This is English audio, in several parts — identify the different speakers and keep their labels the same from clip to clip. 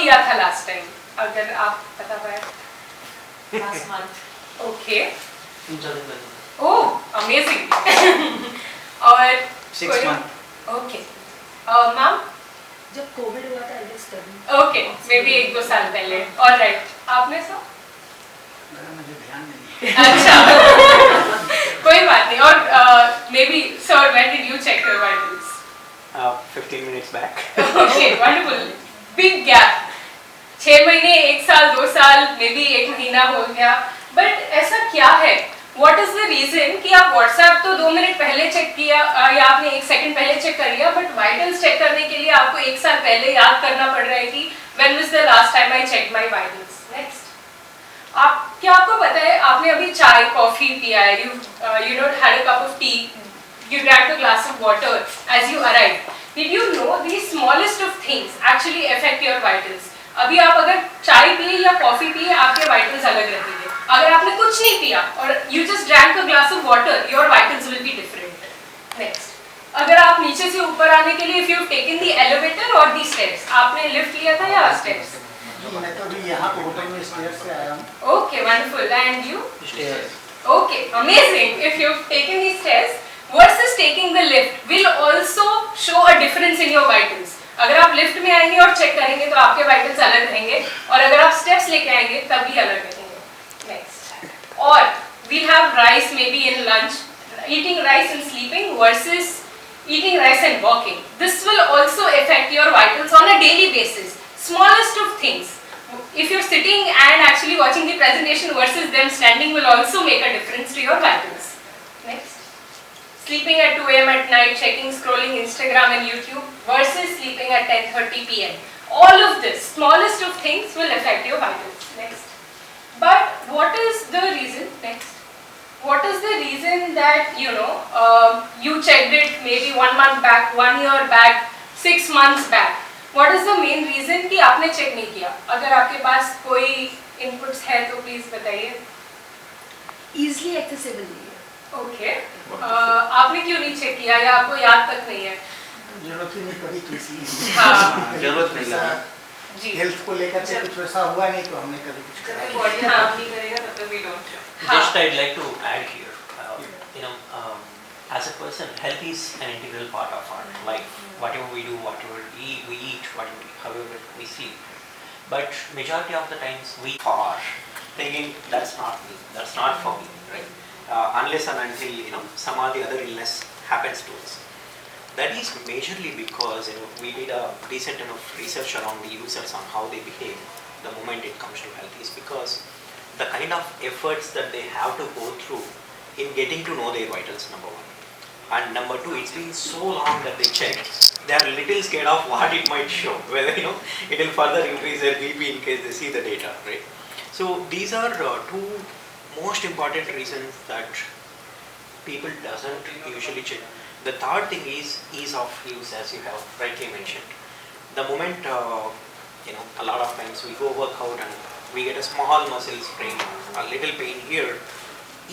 Speaker 1: किया था last time, अगर आप बता पाए?
Speaker 2: Last month.
Speaker 1: ओके,
Speaker 3: 3-4 दिन पहले।
Speaker 1: ओह अमेजिंग। और
Speaker 4: 6 month।
Speaker 1: Okay ma'am?
Speaker 2: जब कोविड हुआ था I study.
Speaker 1: Okay, may be 1-2 साल पहले। ऑलराइट, आपने सर?
Speaker 4: मुझे ध्यान नहीं।
Speaker 1: अच्छा, कोई बात नहीं। और maybe sir, when did you check your vitals?
Speaker 5: 15 minutes back।
Speaker 1: Okay, wonderful. Big gap, 6 महीने, 1 साल, 2 साल, मे बी 1 महीना हो गया। बट ऐसा क्या है, व्हाट इज द रीजन कि आप व्हाट्सएप तो 2 मिनट पहले चेक किया या आपने 1 सेकंड पहले चेक कर लिया, बट वाइटल्स चेक करने के लिए आपको 1 साल पहले याद करना पड़ रहा है कि when was the last time I check my vitals? Next, क्या आपको पता है, आपने अभी चाय कॉफी पिया है, you not had a cup of T, you drank a glass of water as you arrived. Did you know these smallest of things actually affect your vitals? अभी आप अगर चाय पिए या कॉफी पिए, आपके वाइटल्स अलग रहेंगे। अगर आपने कुछ नहीं पिया और you just drank a glass of water, your vitals will be different. Next, अगर आप नीचे से ऊपर आने के लिए if you've taken the elevator or the stairs, आपने लिफ्ट लिया था या स्टेयर्स?
Speaker 4: मैं तो अभी यहाँ पे होटल में स्टेयर्स से आया हूँ।
Speaker 1: Okay, wonderful. And you?
Speaker 5: Stairs.
Speaker 1: Okay, amazing. If you've taken the stairs versus taking the lift will also show a difference in your vitals. अगर आप लिफ्ट में आएंगे और चेक करेंगे तो आपके वाइटल्स अलग रहेंगे, और अगर आप स्टेप्स लेके आएंगे तब भी अलग रहेंगे। नेक्स्ट, और we have rice maybe in lunch, eating rice and sleeping versus eating rice and walking. This will also affect your vitals on a daily basis. Smallest of things. If you're sitting and actually watching the presentation versus them standing will also make a difference to your vitals. Next, sleeping at 2 AM at night, checking, scrolling Instagram and YouTube versus sleeping at 10:30 PM. All of this, smallest of things will affect your vitals. Next, but what is the reason? Next, what is the reason that you checked it maybe 1 month back, 1 year back, 6 months back? What is the main reason कि आपने check नहीं किया? अगर आपके पास कोई inputs है तो please बताइए।
Speaker 2: Easily accessible नहीं है।
Speaker 1: ओके, आपने क्यों नहीं चेक किया या आपको याद तक नहीं है?
Speaker 4: जरूरत ही नहीं पड़ी किसी।
Speaker 1: हाँ,
Speaker 5: जरूरत नहीं लगा।
Speaker 1: जी,
Speaker 4: हेल्थ को लेकर के कुछ वैसा हुआ नहीं तो हमने कभी कुछ
Speaker 2: जब
Speaker 4: करा
Speaker 2: तक
Speaker 4: नहीं।
Speaker 2: बॉडी काम नहीं करेगा तब तक we don't.
Speaker 3: Just I'd like to add here, as a person, health is an integral part of our life. Whatever we do, whatever we eat, however we sleep. But majority of the times we are thinking that's not me, that's not for me, right? Unless and until some or the other illness happens to us. That is majorly because we did a decent enough research around the users on how they behave the moment it comes to health, is because the kind of efforts that they have to go through in getting to know their vitals, number one. And number two, it's been so long that they check. They are a little scared of what it might show, whether it will further increase their BP in case they see the data, right? So these are two most important reasons that people doesn't usually check. The third thing is ease of use, as you have rightly mentioned. The moment a lot of times we go work out and we get a small muscle sprain, a little pain here.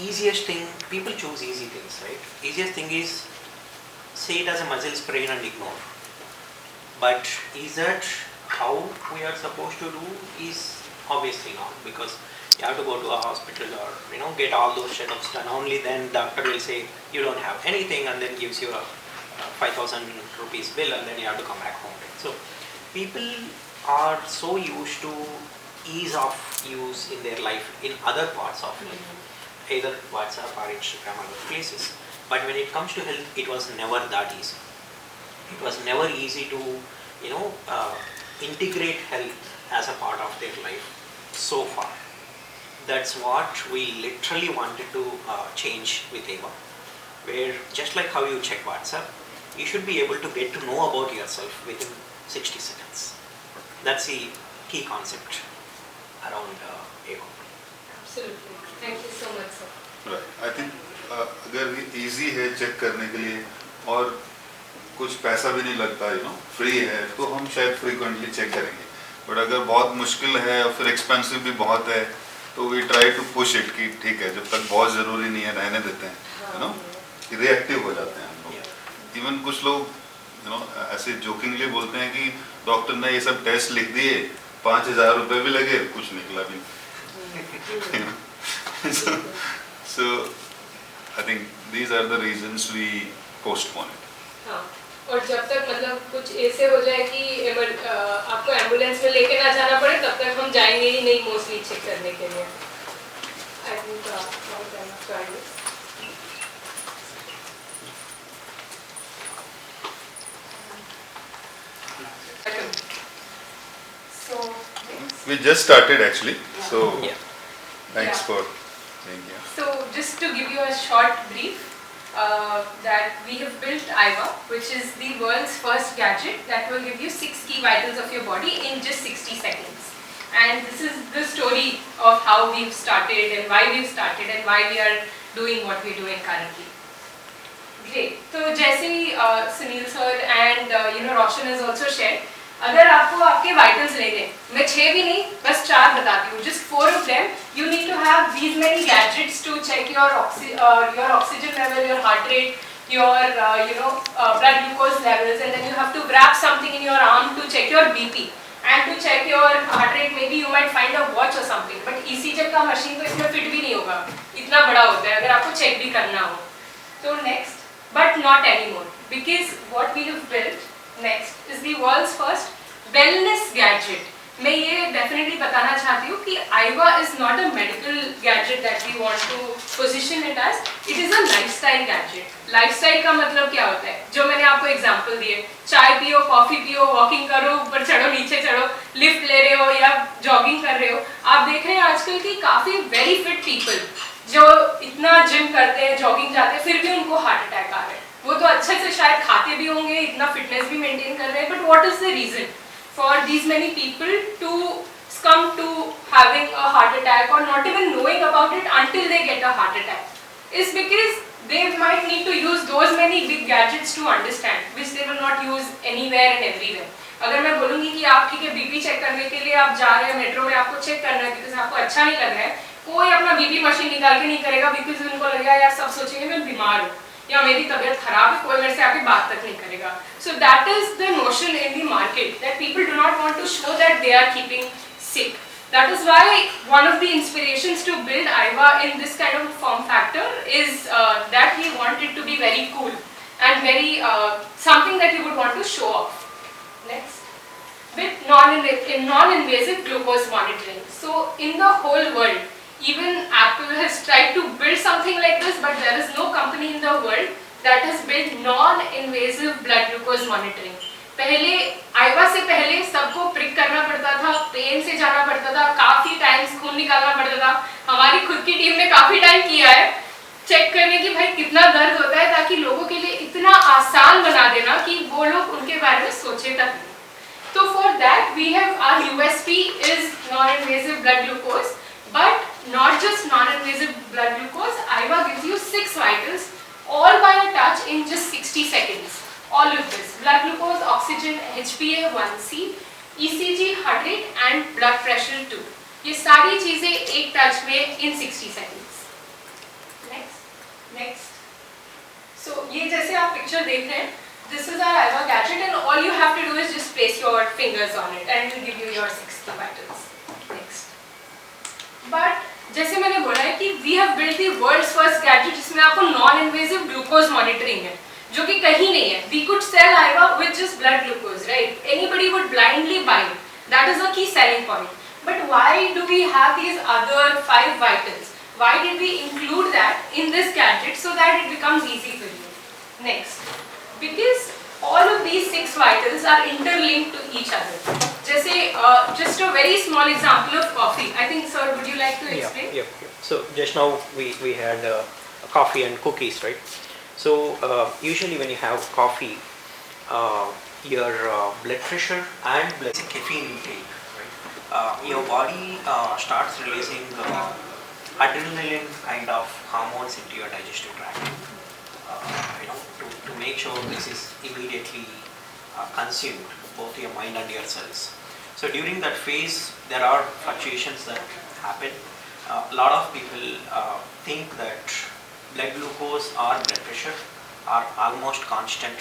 Speaker 3: Easiest thing, people choose easy things, right? Easiest thing is say it as a muscle sprain and ignore. But is that how we are supposed to do? Is obviously not, because you have to go to a hospital or get all those checkups done. Only then doctor will say you don't have anything and then gives you a 5,000 rupees bill and then you have to come back home. So people are so used to ease of use in their life in other parts of life, either WhatsApp or Instagram or other places. But when it comes to health, it was never that easy. It was never easy to integrate health as a part of their life so far. That's what we literally wanted to change with EYVA, where just like how you check WhatsApp, you should be able to get to know about yourself within 60 seconds. That's the key concept around EYVA.
Speaker 1: absolutely. Thank you so much, sir.
Speaker 6: I think अगर easy है check करने के लिए और कुछ पैसा भी नहीं लगता फ्री है तो हम शायद फ्रीक्वेंटली चेक करेंगे, बट अगर बहुत मुश्किल है और फिर एक्सपेंसिव भी बहुत है तो we try to push it कि ठीक है जब तक बहुत ज़रूरी नहीं है रहने देते हैं, रिएक्टिव हो जाते हैं हम लोग। इवन कुछ लोग ऐसे जोकिंगली बोलते हैं कि डॉक्टर ने ये सब टेस्ट लिख दिए 5,000 रुपए भी लगे, कुछ निकला भी नहीं। so I think these are the reasons we postpone it.
Speaker 1: हाँ, और जब तक मतलब कुछ ऐसे हो जाए कि आपको एम्बुलेंस में लेके ना जाना पड़े, तब तक हम जाएंगे ही नहीं मोस्टली चेक करने के लिए। I think so
Speaker 6: We just started actually, so
Speaker 5: Yeah.
Speaker 6: thanks
Speaker 1: Yeah.
Speaker 6: for being here.
Speaker 1: So just to give you a short brief, that we have built EYVA, which is the world's first gadget that will give you 6 key vitals of your body in just 60 seconds. And this is the story of how we've started and why we've started and why we are doing what we're doing currently. Great. तो जैसे Sunil sir and Roshan has also shared, अगर आपको आपके vitals लेने, मैं 6 भी नहीं, बस 4 बताती हूँ, just 4 of them, you need to have these many gadgets to check your oxygen level, your heart rate, your blood glucose levels, and then you have to wrap something in your arm to check your BP. And to check your heart rate, maybe you might find a watch or something. But ECG का machine तो इसमें fit भी नहीं होगा, इतना बड़ा होता है अगर आपको चेक भी करना हो। तो next, but not anymore, because what we have built next is the world's first wellness gadget. मैं ये definitely बताना चाहती हूँ कि EYVA is not a medical gadget that we want to position it as. It is a lifestyle gadget. Lifestyle का मतलब क्या होता है? जो मैंने आपको example दिए, चाय पियो, कॉफी पियो, वॉकिंग करो, ऊपर चढ़ो, नीचे चढ़ो, लिफ्ट ले रहे हो या जॉगिंग कर रहे हो, आप देख रहे हैं आजकल की काफी वेरी फिट पीपल जो इतना जिम करते हैं, जॉगिंग जाते हैं, फिर भी उनको हार्ट अटैक आ रहे हैं। वो तो अच्छे से शायद खाते भी होंगे, इतना फिटनेस भी मेंटेन कर रहे हैं, but what is the reason for these many people to succumb to having a heart attack or not even knowing about it until they get a heart attack? Is because they might need to use those many big gadgets to understand, which they will not use anywhere and everywhere. अगर मैं बोलूँगी कि आप ठीक है BP check करने के लिए आप जा रहे हैं मेट्रो में, आपको चेक करना है बिकॉज आपको अच्छा नहीं लग रहा है, कोई अपना बीपी मशीन निकाल के नहीं करेगा बिकॉज उनको लगेगा यार सब सोचेंगे मैं बीमार हूँ या मेरी तबीयत खराब है, कोई मेरे से आके बात तक नहीं करेगा. So that is the notion in the market that people do not want to show that they are keeping sick. That is why one of the inspirations to build EYVA in this kind of form factor is that we want it to be very cool and very something that you would want to show off. Next, with non-invasive glucose monitoring. So in the whole world, even Apple has tried to build something like this, but there is no company in the world that has built non-invasive blood glucose monitoring. पहले EYVA से पहले सबको prick करना पड़ता था, pen से जाना पड़ता था, काफी टाइम्स खून निकालना पड़ता था. हमारी खुद की टीम ने काफी टाइम किया है चेक करने की भाई कितना दर्द होता है, ताकि लोगों के लिए इतना आसान बना देना कि वो लोग उनके बारे में सोचे तक नहीं. So for that we have our USP is non-invasive blood glucose, but not just non-invasive blood glucose. EYVA gives you 6 vitals all by a touch in just 60 seconds. All of this: blood glucose, oxygen, HbA1c, ECG, heart rate and blood pressure too. ये सारी चीजें एक touch में in 60 seconds. Next. So ये जैसे आप picture देख रहे हैं, this is our EYVA gadget and all you have to do is just place your fingers on it and it will give you your 6 key vitals. Next. But जैसे मैंने बोला है कि we have built the world's first gadget जिसमें आपको non-invasive glucose monitoring है, जो कि कहीं नहीं है. We could sell EYVA with just blood glucose, right? Anybody would blindly buy it. That is a key selling point. But why do we have these other 5 vitals? Why did we include that in this gadget so that it becomes easy for you? Next, because all of these 6 vitals are interlinked to each other. जैसे just a very small example of coffee. I think, sir, would you like to explain?
Speaker 5: Yeah. So just now we had coffee and cookies, right? So usually when you have coffee, your blood pressure and caffeine intake, right? Your body starts releasing adrenaline kind of hormones into your digestive tract. To make sure this is immediately consumed, both your mind and your cells. So during that phase, there are fluctuations that happen. A lot of people think that blood glucose or blood pressure are almost constant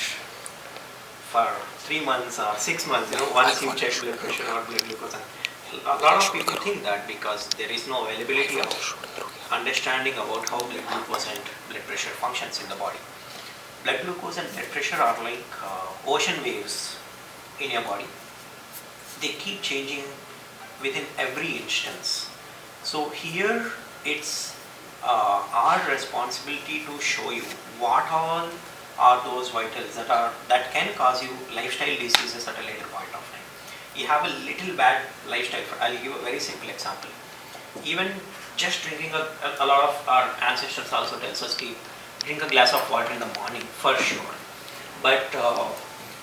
Speaker 5: for 3 months or 6 months. Once you check blood pressure or blood glucose, and a lot of people think that because there is no availability of understanding about how blood glucose and blood pressure functions in the body. Blood glucose and blood pressure are like ocean waves in your body. They keep changing within every instance. So here it's our responsibility to show you what all are those vitals that can cause you lifestyle diseases at a later point of time. You have a little bad lifestyle. I'll give a very simple example. Even just drinking a lot of our ancestors also tells us to drink a glass of water in the morning for sure. But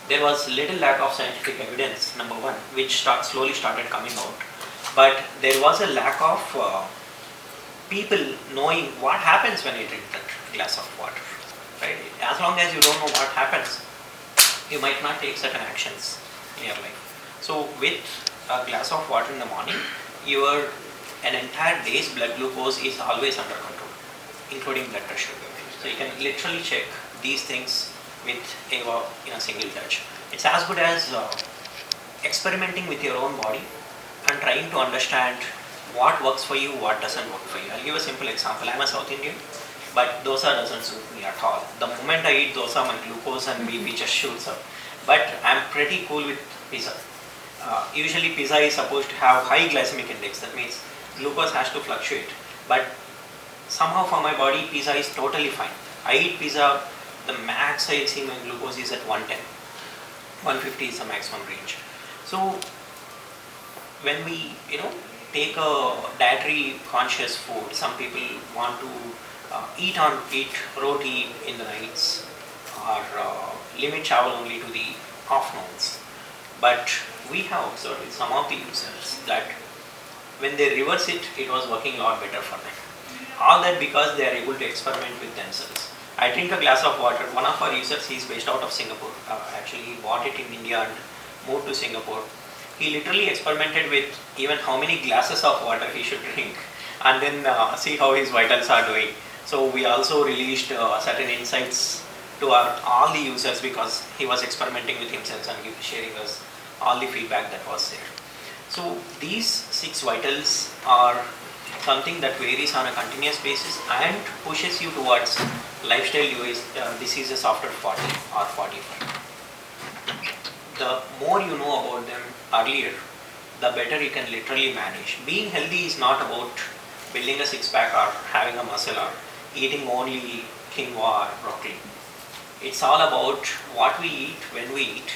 Speaker 5: there was little lack of scientific evidence, number one, which slowly started coming out. But there was a lack of people knowing what happens when you drink that glass of water. Right? As long as you don't know what happens, you might not take certain actions in your life. So with a glass of water in the morning, an entire day's blood glucose is always under control, including blood pressure. So you can literally check these things with EYVA in a single touch. It's as good as experimenting with your own body and trying to understand what works for you, what doesn't work for you. I'll give a simple example. I'm a South Indian, but dosa doesn't suit me at all. The moment I eat dosa, my glucose and BP just shoots up. But I'm pretty cool with pizza. Usually pizza is supposed to have high glycemic index. That means glucose has to fluctuate. But somehow for my body, pizza is totally fine. I eat pizza, the max I see my glucose is at 110. 150 is the maximum range. So when we, take a dietary conscious food, some people want to eat roti in the nights or limit travel only to the afternoons. But we have observed with some of the users that when they reverse it, it was working a lot better for them. All that because they are able to experiment with themselves. I drink a glass of water. One of our users, he's based out of Singapore. Actually, he bought it in India and moved to Singapore. He literally experimented with even how many glasses of water he should drink and then see how his vitals are doing. So we also released certain insights to all the users because he was experimenting with himself and sharing us all the feedback that was there. So these 6 vitals are something that varies on a continuous basis and pushes you towards lifestyle diseases after 40 or 45. The more you know about them earlier, the better you can literally manage. Being healthy is not about building a six-pack or having a muscle or eating only quinoa or broccoli. It's all about what we eat, when we eat,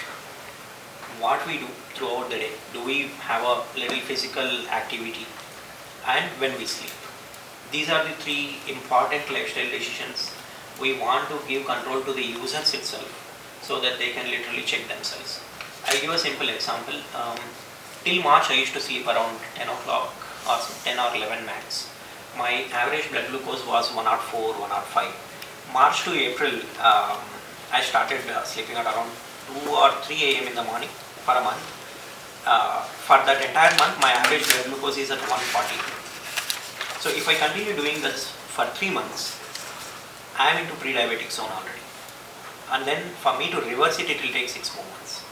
Speaker 5: what we do throughout the day. Do we have a little physical activity, and when we sleep. These are the 3 important lifestyle decisions. We want to give control to the users itself so that they can literally check themselves. I'll give a simple example. Till March I used to sleep around 10 o'clock or 10 or 11 max. My average blood glucose was 104, 105. March to April, I started sleeping at around 2 or 3 a.m. in the morning for a month. For that entire month, my average blood glucose is at 140. So if I continue doing this for 3 months, I am into pre-diabetic zone already. And then for me to reverse it, it will take 6 more months.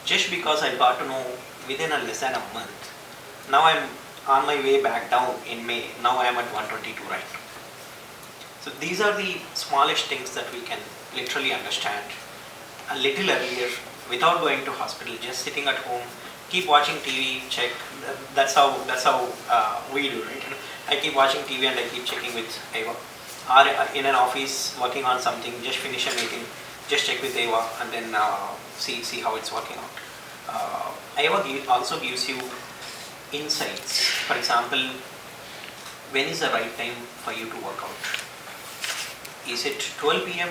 Speaker 5: Just because I got to know within less than a month. Now I am on my way back down in May. Now I am at 122 right. So these are the smallest things that we can literally understand a little earlier without going to hospital, just sitting at home, keep watching TV, check. That's how we do, right? I keep watching TV and I keep checking with EYVA. Or in an office working on something, just finish a meeting, just check with EYVA and then see how it's working out. EYVA also gives you insights. For example, when is the right time for you to work out? Is it 12 p.m.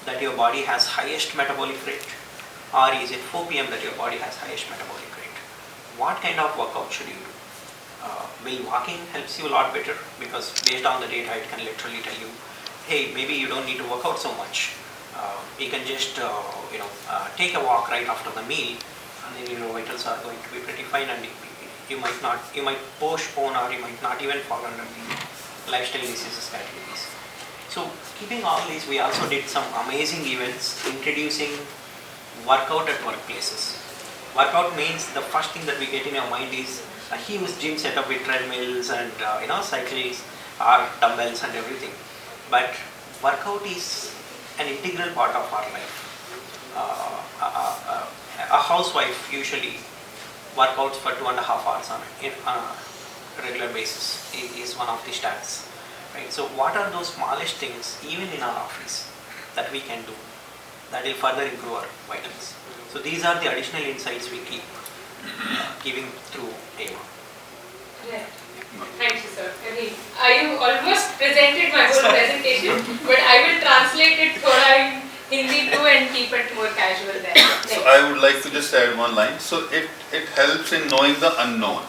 Speaker 5: that your body has highest metabolic rate, or is it 4 p.m. that your body has highest metabolic rate? What kind of workout should you do? Will walking helps you a lot better, because based on the data it can literally tell you, hey, maybe you don't need to work out so much. You can just take a walk right after the meal, and then your vitals are going to be pretty fine, and you might postpone or you might not even fall under the lifestyle diseases categories. So keeping all these, we also did some amazing events introducing workout at workplaces. Workout means the first thing that we get in our mind is a huge gym setup with treadmills and cycles or dumbbells and everything. But workout is an integral part of our life. A housewife usually workouts for 2.5 hours on a regular basis is one of the stats. Right? So what are those smallest things even in our office that we can do that will further improve our vitals? So these are the additional insights we keep giving through EYVA.
Speaker 1: Yeah. Thank you, sir. I mean, I almost presented my whole presentation, but I will translate it thoda in Hindi too and keep it more casual there.
Speaker 6: So I would like to just add one line. So it helps in knowing the unknown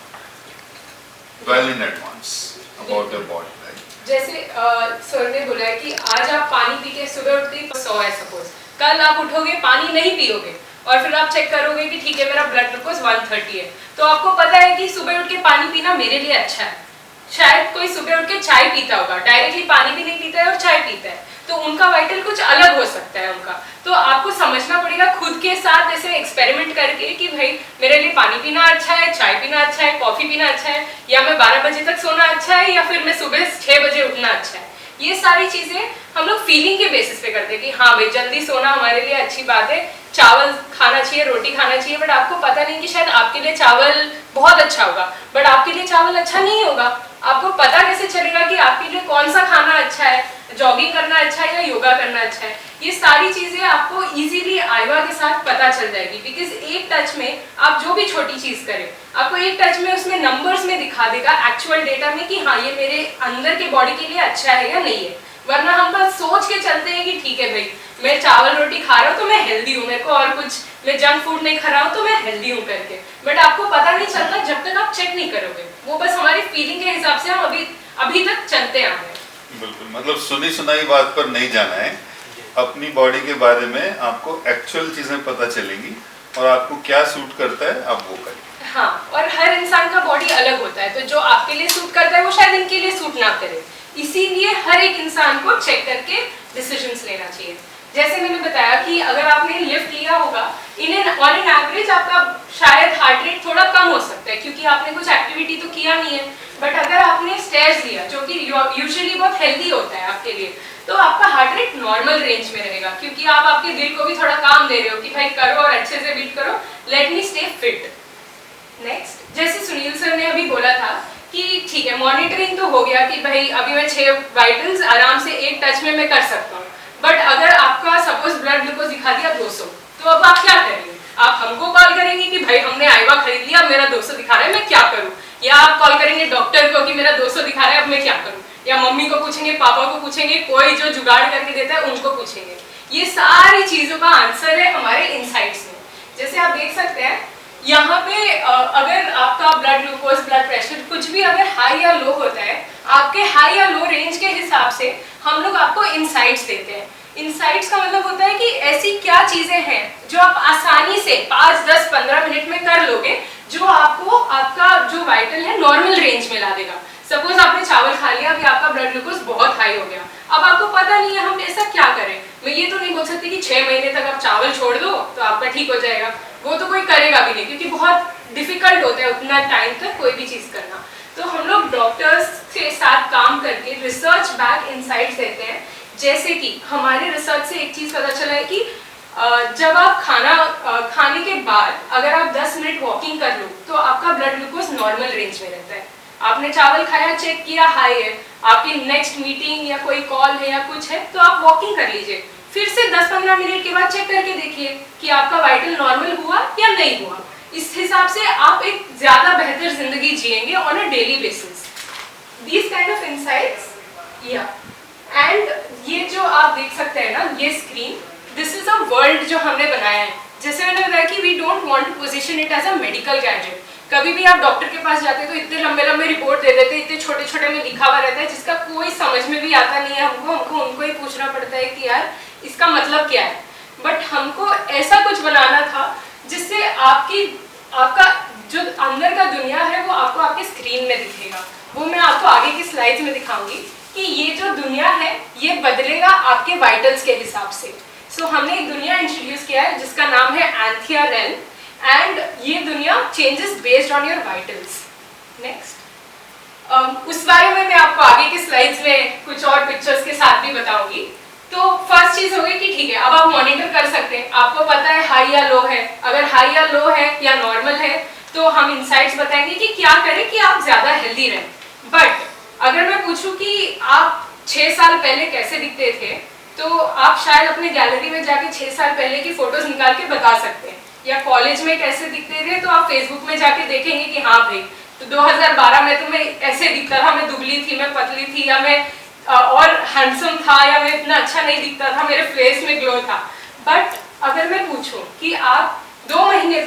Speaker 6: well in advance about your body, right?
Speaker 1: जैसे sir ने बोला है कि आज आप पानी P के सुबह उठते ही 100 है सपोज, कल आप उठोगे पानी नहीं पियोगे और फिर आप चेक करोगे कि ठीक है मेरा ब्लड ग्लूकोज 130 है, तो आपको पता है कि सुबह उठ के पानी पीना मेरे लिए अच्छा है। शायद कोई सुबह उठ के चाय पीता होगा, डायरेक्टली पानी भी नहीं पीता है और चाय पीता है, तो उनका वाइटल कुछ अलग हो सकता है उनका। तो आपको समझना पड़ेगा खुद के साथ ऐसे एक्सपेरिमेंट करके कि भाई मेरे लिए पानी पीना अच्छा है, चाय पीना अच्छा है, कॉफी पीना अच्छा है, या मैं 12 बजे तक सोना अच्छा है, या फिर मैं सुबह 6 बजे उठना अच्छा है। ये सारी चीजें हम लोग फीलिंग के बेसिस पे करते हैं कि हाँ भाई जल्दी सोना हमारे लिए अच्छी बात है, चावल खाना चाहिए, रोटी खाना चाहिए, बट आपको पता नहीं कि शायद आपके लिए चावल बहुत अच्छा होगा बट आपके लिए चावल अच्छा नहीं होगा। आपको पता कैसे चलेगा कि आपके लिए कौन सा खाना अच्छा है, जॉगिंग करना अच्छा है या योगा करना अच्छा है? ये सारी चीजें आपको इजीली EYVA के साथ पता चल जाएगी, बिकॉज एक टच में आप जो भी छोटी चीज करें आपको एक टच में उसमें नंबर्स में दिखा देगा एक्चुअल डेटा में कि हाँ ये मेरे अंदर के बॉडी के लिए अच्छा है या नहीं है। वरना हम बस सोच के चलते हैं कि ठीक है भाई मैं चावल रोटी खा रहा हूँ तो मैं हेल्दी हूँ, मेरे को और कुछ, मैं जंक फूड नहीं खा रहा हूँ तो मैं हेल्दी हूँ करके, बट आपको पता नहीं चलता जब तक आप चेक नहीं करोगे। वो बस हमारी फीलिंग के हिसाब से हम अभी तक चलते आ रहे हैं।
Speaker 6: बिल्कुल, मतलब सुनी सुनाई बात पर नहीं जाना है, अपनी बॉडी के बारे में आपको एक्चुअल चीजें पता चलेंगी और आपको क्या सूट करता है आप वो करें।
Speaker 1: हाँ, और हर इंसान का बॉडी अलग होता है, तो जो आपके लिए सूट करता है वो शायद इनके लिए सूट ना करे, इसीलिए हर एक इंसान को चेक करके डिसीजंस लेना चाहिए। जैसे मैंने बताया कि अगर आपने लिफ्ट लिया होगा ऑन एन एवरेज आपका शायद हार्ट रेट थोड़ा कम हो सकता है क्योंकि आपने कुछ एक्टिविटी तो किया नहीं है, बट अगर आपने स्टेयर्स लिया जो कि यूजुअली बहुत हेल्दी होता है आपके लिए, तो आपका हार्ट रेट नॉर्मल रेंज में रहेगा क्योंकि आप आपके दिल को भी थोड़ा काम दे रहे हो कि भाई करो और अच्छे से बीट करो, let me stay fit. Next, जैसे सुनील सर ने अभी बोला था कि ठीक है मॉनिटरिंग तो हो गया कि भाई अभी मैं 6 वाइटल्स आराम से एक टच में मैं कर सकता हूँ, बट अगर आपका सपोज ब्लड ग्लूकोज दिखा दिया 200, तो अब आप क्या करेंगे? आप हमको कॉल करेंगे कि भाई हमने EYVA खरीद लिया, मेरा 200 दिखा रहा है, मैं क्या करूँ? या आप कॉल करेंगे डॉक्टर को कि मेरा 200 दिखा रहा है, अब मैं क्या करूँ? या मम्मी को पूछेंगे, पापा को पूछेंगे, कोई जो जुगाड़ करके देता है उनको पूछेंगे। ये सारी चीजों का आंसर है हमारे इनसाइट्स में। जैसे आप देख सकते हैं यहाँ पे अगर आपका ब्लड ग्लूकोज, ब्लड प्रेशर कुछ भी अगर हाई या लो होता है, आपके हाई या लो रेंज के हिसाब से हम लोग आपको इनसाइट्स देते हैं। इनसाइट्स का मतलब होता है कि ऐसी क्या चीजें हैं जो आप आसानी से 5, 10, 15 मिनट में कर लोगे जो आपको आपका जो वाइटल है नॉर्मल रेंज में ला देगा। सपोज आपने चावल खा लिया, अभी आपका ब्लड ग्लूकोज बहुत हाई हो गया, अब आपको पता नहीं है हम ऐसा क्या करें। मैं ये तो नहीं बोल सकती कि 6 महीने तक आप चावल छोड़ दो तो आपका ठीक हो जाएगा, वो तो कोई करेगा भी नहीं क्योंकि बहुत डिफिकल्ट होता है उतना टाइम तक कोई भी चीज करना। तो हम लोग डॉक्टर्स के साथ काम करके रिसर्च बैक इनसाइट्स देते हैं। जैसे कि हमारे रिसर्च से एक चीज पता चला है कि जब आप खाने के बाद अगर आप 10 मिनट वॉकिंग कर लो तो आपका ब्लड ग्लूकोज नॉर्मल रेंज में रहता है। आपने चावल खाया, चेक किया हाई है, आपकी नेक्स्ट मीटिंग या कोई कॉल है या कुछ है तो आप वॉकिंग कर लीजिए, फिर से 10-15 मिनट के बाद चेक करके देखिए कि आपका वाइटल नॉर्मल हुआ या नहीं हुआ। इस हिसाब से आप एक ज्यादा बेहतर जिंदगी जिएंगे on a daily basis. These kind of insights and ये जो आप देख सकते हैं ना, ये screen, this is a world जो हमने बनाया है। जैसे मैंने बताया कि we don't want to position it as a medical gadget. कभी भी आप डॉक्टर के पास जाते हैं तो इतने लंबे लंबे रिपोर्ट दे देते हैं, इतने छोटे छोटे में लिखा हुआ रहता है जिसका कोई समझ में भी आता नहीं है। हमको उनको ही पूछना पड़ता है कि यार इसका मतलब क्या है। बट हमको ऐसा कुछ बनाना था जिससे आपका जो अंदर का दुनिया है वो आपको आपके स्क्रीन में दिखेगा। वो मैं आपको आगे की स्लाइड्स में दिखाऊंगी कि ये जो दुनिया है ये बदलेगा आपके वाइटल्स के हिसाब से। सो हमने एक दुनिया इंट्रोड्यूस किया है जिसका नाम है एंथिया रेल्म। एंड ये दुनिया changes based on your vitals. Next, उस बारे में मैं आपको आगे के स्लाइड्स में कुछ और पिक्चर्स के साथ भी बताऊंगी। तो फर्स्ट चीज होगी कि ठीक है, अब आप मॉनिटर कर सकते हैं, आपको पता है हाई या लो है। अगर हाई या लो है या नॉर्मल है तो हम इनसाइट्स बताएंगे कि क्या करें कि आप ज्यादा हेल्दी रहें। बट अगर मैं पूछूं कि आप 6 साल पहले कैसे दिखते थे, तो आप शायद अपने गैलरी में जाके 6 साल पहले की फोटोज निकाल के बता सकते हैं। या कॉलेज में कैसे दिखते थे तो आप फेसबुक में जाके देखेंगे कि हाँ भाई, तो 2012 में तो मैं ऐसे दिखता था, मैं दुबली थी, मैं पतली थी, या मैं और हैंडसम था, या मैं इतना अच्छा नहीं दिखता था, मेरे फेस में ग्लो था। बट अगर मैं पूछूं कि आप 2 महीने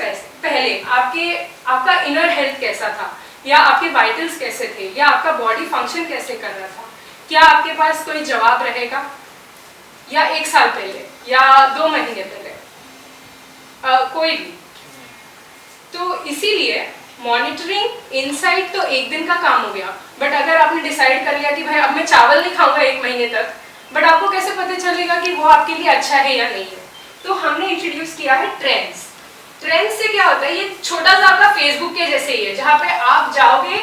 Speaker 1: पहले आपका इनर हेल्थ कैसा था, या आपके वाइटल्स कैसे थे, या आपका बॉडी फंक्शन कैसे कर रहा था, क्या आपके पास कोई जवाब रहेगा? या 1 साल पहले या 2 महीने पहले, कोई भी। तो इसीलिए मॉनिटरिंग इनसाइट तो एक दिन का काम हो गया, बट अगर आपने डिसाइड कर लिया कि भाई अब मैं चावल नहीं खाऊंगा 1 महीने तक, बट आपको कैसे पता चलेगा कि वो आपके लिए अच्छा है या नहीं है? तो हमने इंट्रोड्यूस किया है ट्रेंड्स। ट्रेंड्स से क्या होता है, ये छोटा सा आपका फेसबुक के जैसे ही है, जहाँ पे आप जाओगे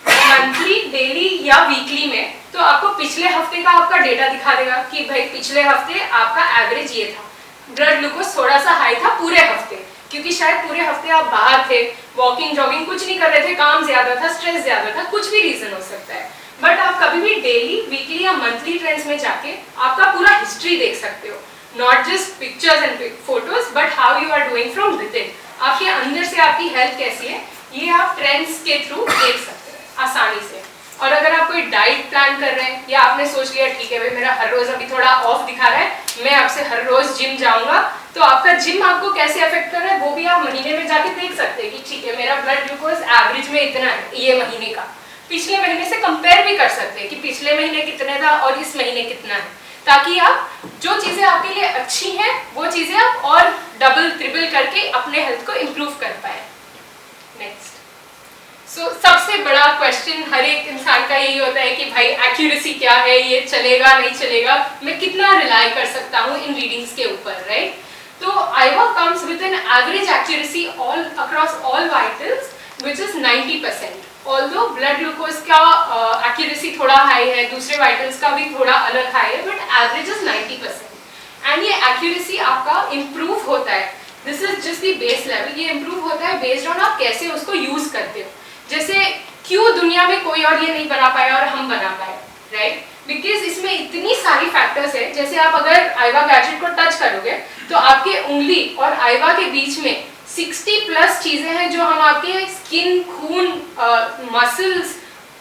Speaker 1: मंथली, डेली या वीकली में, तो आपको पिछले हफ्ते का आपका डेटा दिखा देगा कि भाई पिछले हफ्ते आपका एवरेज ये था, ब्लड ग्लूकोज थोड़ा सा हाई था पूरे हफ्ते, क्योंकि शायद पूरे हफ्ते आप बाहर थे, वॉकिंग जॉगिंग कुछ नहीं कर रहे थे, काम ज्यादा था, स्ट्रेस ज्यादा था, कुछ भी रीजन हो सकता है। बट आप कभी भी डेली, वीकली या मंथली ट्रेंड्स में जाके आपका पूरा हिस्ट्री देख सकते हो, not just pictures and photos, but how you are doing from within. आपके अंदर से आपकी हेल्थ कैसी है, ये आप ट्रेंड्स के थ्रू देख सकते हैं आसानी से। और अगर आप कोई डाइट प्लान कर रहे हैं, या आपने सोच लिया ठीक है भाई मेरा हर रोज अभी थोड़ा ऑफ दिखा रहा है, मैं आपसे हर रोज जिम जाऊंगा, तो आपका जिम आपको कैसे अफेक्ट कर रहा है वो भी आप महीने में जाके देख सकते हैं कि ठीक है मेरा ब्लड ग्लूकोज एवरेज में इतना है ये महीने का, पिछले महीने से कंपेयर भी कर सकते हैं कि पिछले महीने कितने था और इस महीने कितना है, ताकि आप जो चीजें आपके लिए अच्छी हैं वो चीजें आप और डबल ट्रिपल करके अपने हेल्थ को इम्प्रूव कर पाए। नेक्स्ट, सबसे बड़ा क्वेश्चन हर एक इंसान का यही होता है कि भाई एक्यूरेसी क्या है, ये चलेगा नहीं चलेगा, मैं कितना रिलाई कर सकता हूँ इन रीडिंग्स के ऊपर, राइट? तो EYVA comes with an average accuracy all across all vitals which is 90%. Although blood glucose का accuracy थोड़ा हाई है, दूसरे vitals का भी थोड़ा अलग हाई है, but average is 90%. And ये accuracy आपका improve होता है, this is just the base level, ये improve होता है based on आप कैसे उसको use करते हो। जैसे क्यों दुनिया में कोई और ये नहीं बना पाया और हम बना पाए, राइट? बिकॉज इसमें इतनी सारी फैक्टर्स है। जैसे आप अगर EYVA गैजेट को टच करोगे तो आपके उंगली और EYVA के बीच में 60+ चीजें हैं जो हम आपके स्किन, खून, मसल्स,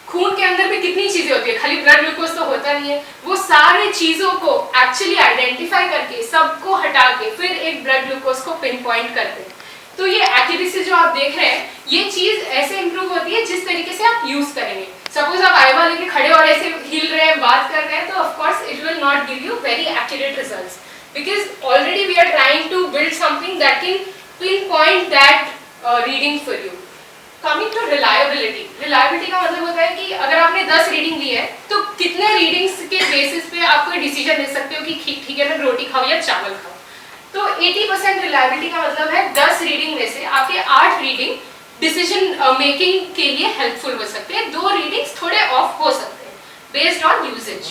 Speaker 1: खून के अंदर भी कितनी चीजें होती है, खाली ब्लड ग्लूकोज तो होता नहीं है, वो सारी चीजों को एक्चुअली आइडेंटिफाई करके सबको हटा के फिर एक ब्लड ग्लूकोज को पिन पॉइंट करते हैं। तो ये एक्यूरेसी जो आप देख रहे हैं, ये चीज ऐसे इंप्रूव होती है जिस तरीके से आप यूज करेंगे। सपोज आप EYVA लेके खड़े और ऐसे हिल रहे हैं, बात कर रहे हैं, तो of course it will not give you very accurate results, because already we are trying to build something that can pinpoint that reading for you. Coming to reliability, reliability का मतलब होता है कि अगर आपने 10 रीडिंग ली है तो कितने रीडिंग्स के बेसिस पे आप कोई डिसीजन ले सकते हो कि ठीक है मैं रोटी खाऊं या चावल खाऊं। तो 80% रिलायबिलिटी का मतलब है 10 रीडिंग में से आपके 8 रीडिंग डिसीजन मेकिंग के लिए हेल्पफुल हो सकते हैं, 2 रीडिंग्स थोड़े ऑफ हो सकते हैं based on usage.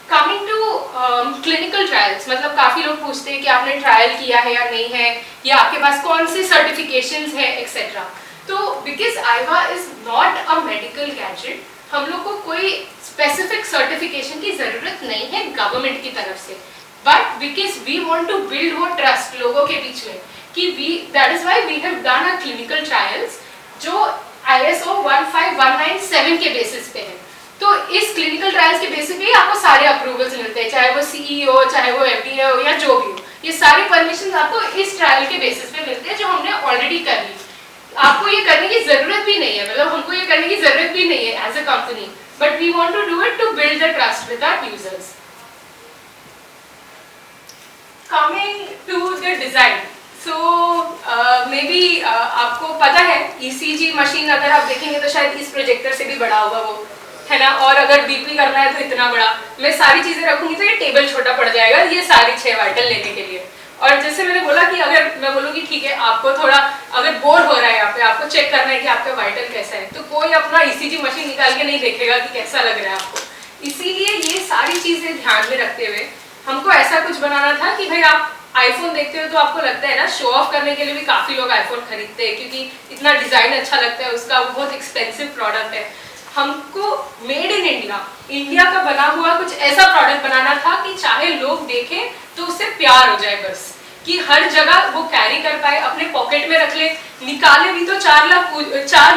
Speaker 1: Coming to clinical trials, मतलब काफी लोग पूछते हैं कि आपने ट्रायल किया है या नहीं है, या आपके पास कौन से सर्टिफिकेशंस है एक्सेट्रा। तो because EYVA is not a medical gadget, हम लोग को कोई स्पेसिफिक सर्टिफिकेशन की जरूरत नहीं है गवर्नमेंट की तरफ से, but because we want to build वो ट्रस्ट लोगों के बीच में कि that is why we have done a clinical trials जो ISO 15197 के बेसिस पे है। तो इस क्लिनिकल ट्रायल्स के बेसिस पे आपको सारे अप्रूवल्स मिलते हैं, चाहे वो CE हो, चाहे वो FDA हो, या जो भी हो, ये सारे परमिशन आपको इस ट्रायल के बेसिस पे मिलते हैं जो हमने ऑलरेडी कर ली। आपको ये करने की जरूरत भी नहीं है, मतलब हमको ये करने की जरूरत भी नहीं है as a company, but we want to do it to build the trust with our users. Coming to the design, so maybe आपको पता है ECG मशीन अगर आप देखेंगे तो शायद इस प्रोजेक्टर से भी बड़ा होगा वो, है ना? और अगर BP करना है तो इतना बड़ा, मैं सारी चीजें रखूंगी तो ये टेबल छोटा पड़ जाएगा ये सारी 6 वाइटल लेने के लिए। और जैसे मैंने बोला कि अगर मैं बोलूँ कि ठीक है आपको थोड़ा अगर बोर हो रहा है यहाँ पे, आपको चेक करना है कि आपका वाइटल कैसा है, तो कोई अपना ईसीजी मशीन निकाल के नहीं देखेगा कि कैसा लग रहा है आपको। इसीलिए ये सारी चीजें ध्यान में रखते हुए हमको ऐसा कुछ बनाना था कि भाई आप आईफोन देखते हो तो आपको लगता है ना शो ऑफ करने के लिए भी काफी लोग आईफोन खरीदते हैं क्योंकि इतना डिजाइन अच्छा लगता है उसका, वो बहुत एक्सपेंसिव प्रोडक्ट है। हमको मेड इन इंडिया, इंडिया का बना हुआ कुछ ऐसा प्रोडक्ट बनाना था कि चाहे लोग देखें तो उससे प्यार हो जाए, बस कि हर जगह वो कैरी कर पाए, अपने पॉकेट में रख ले, निकाले भी तो चार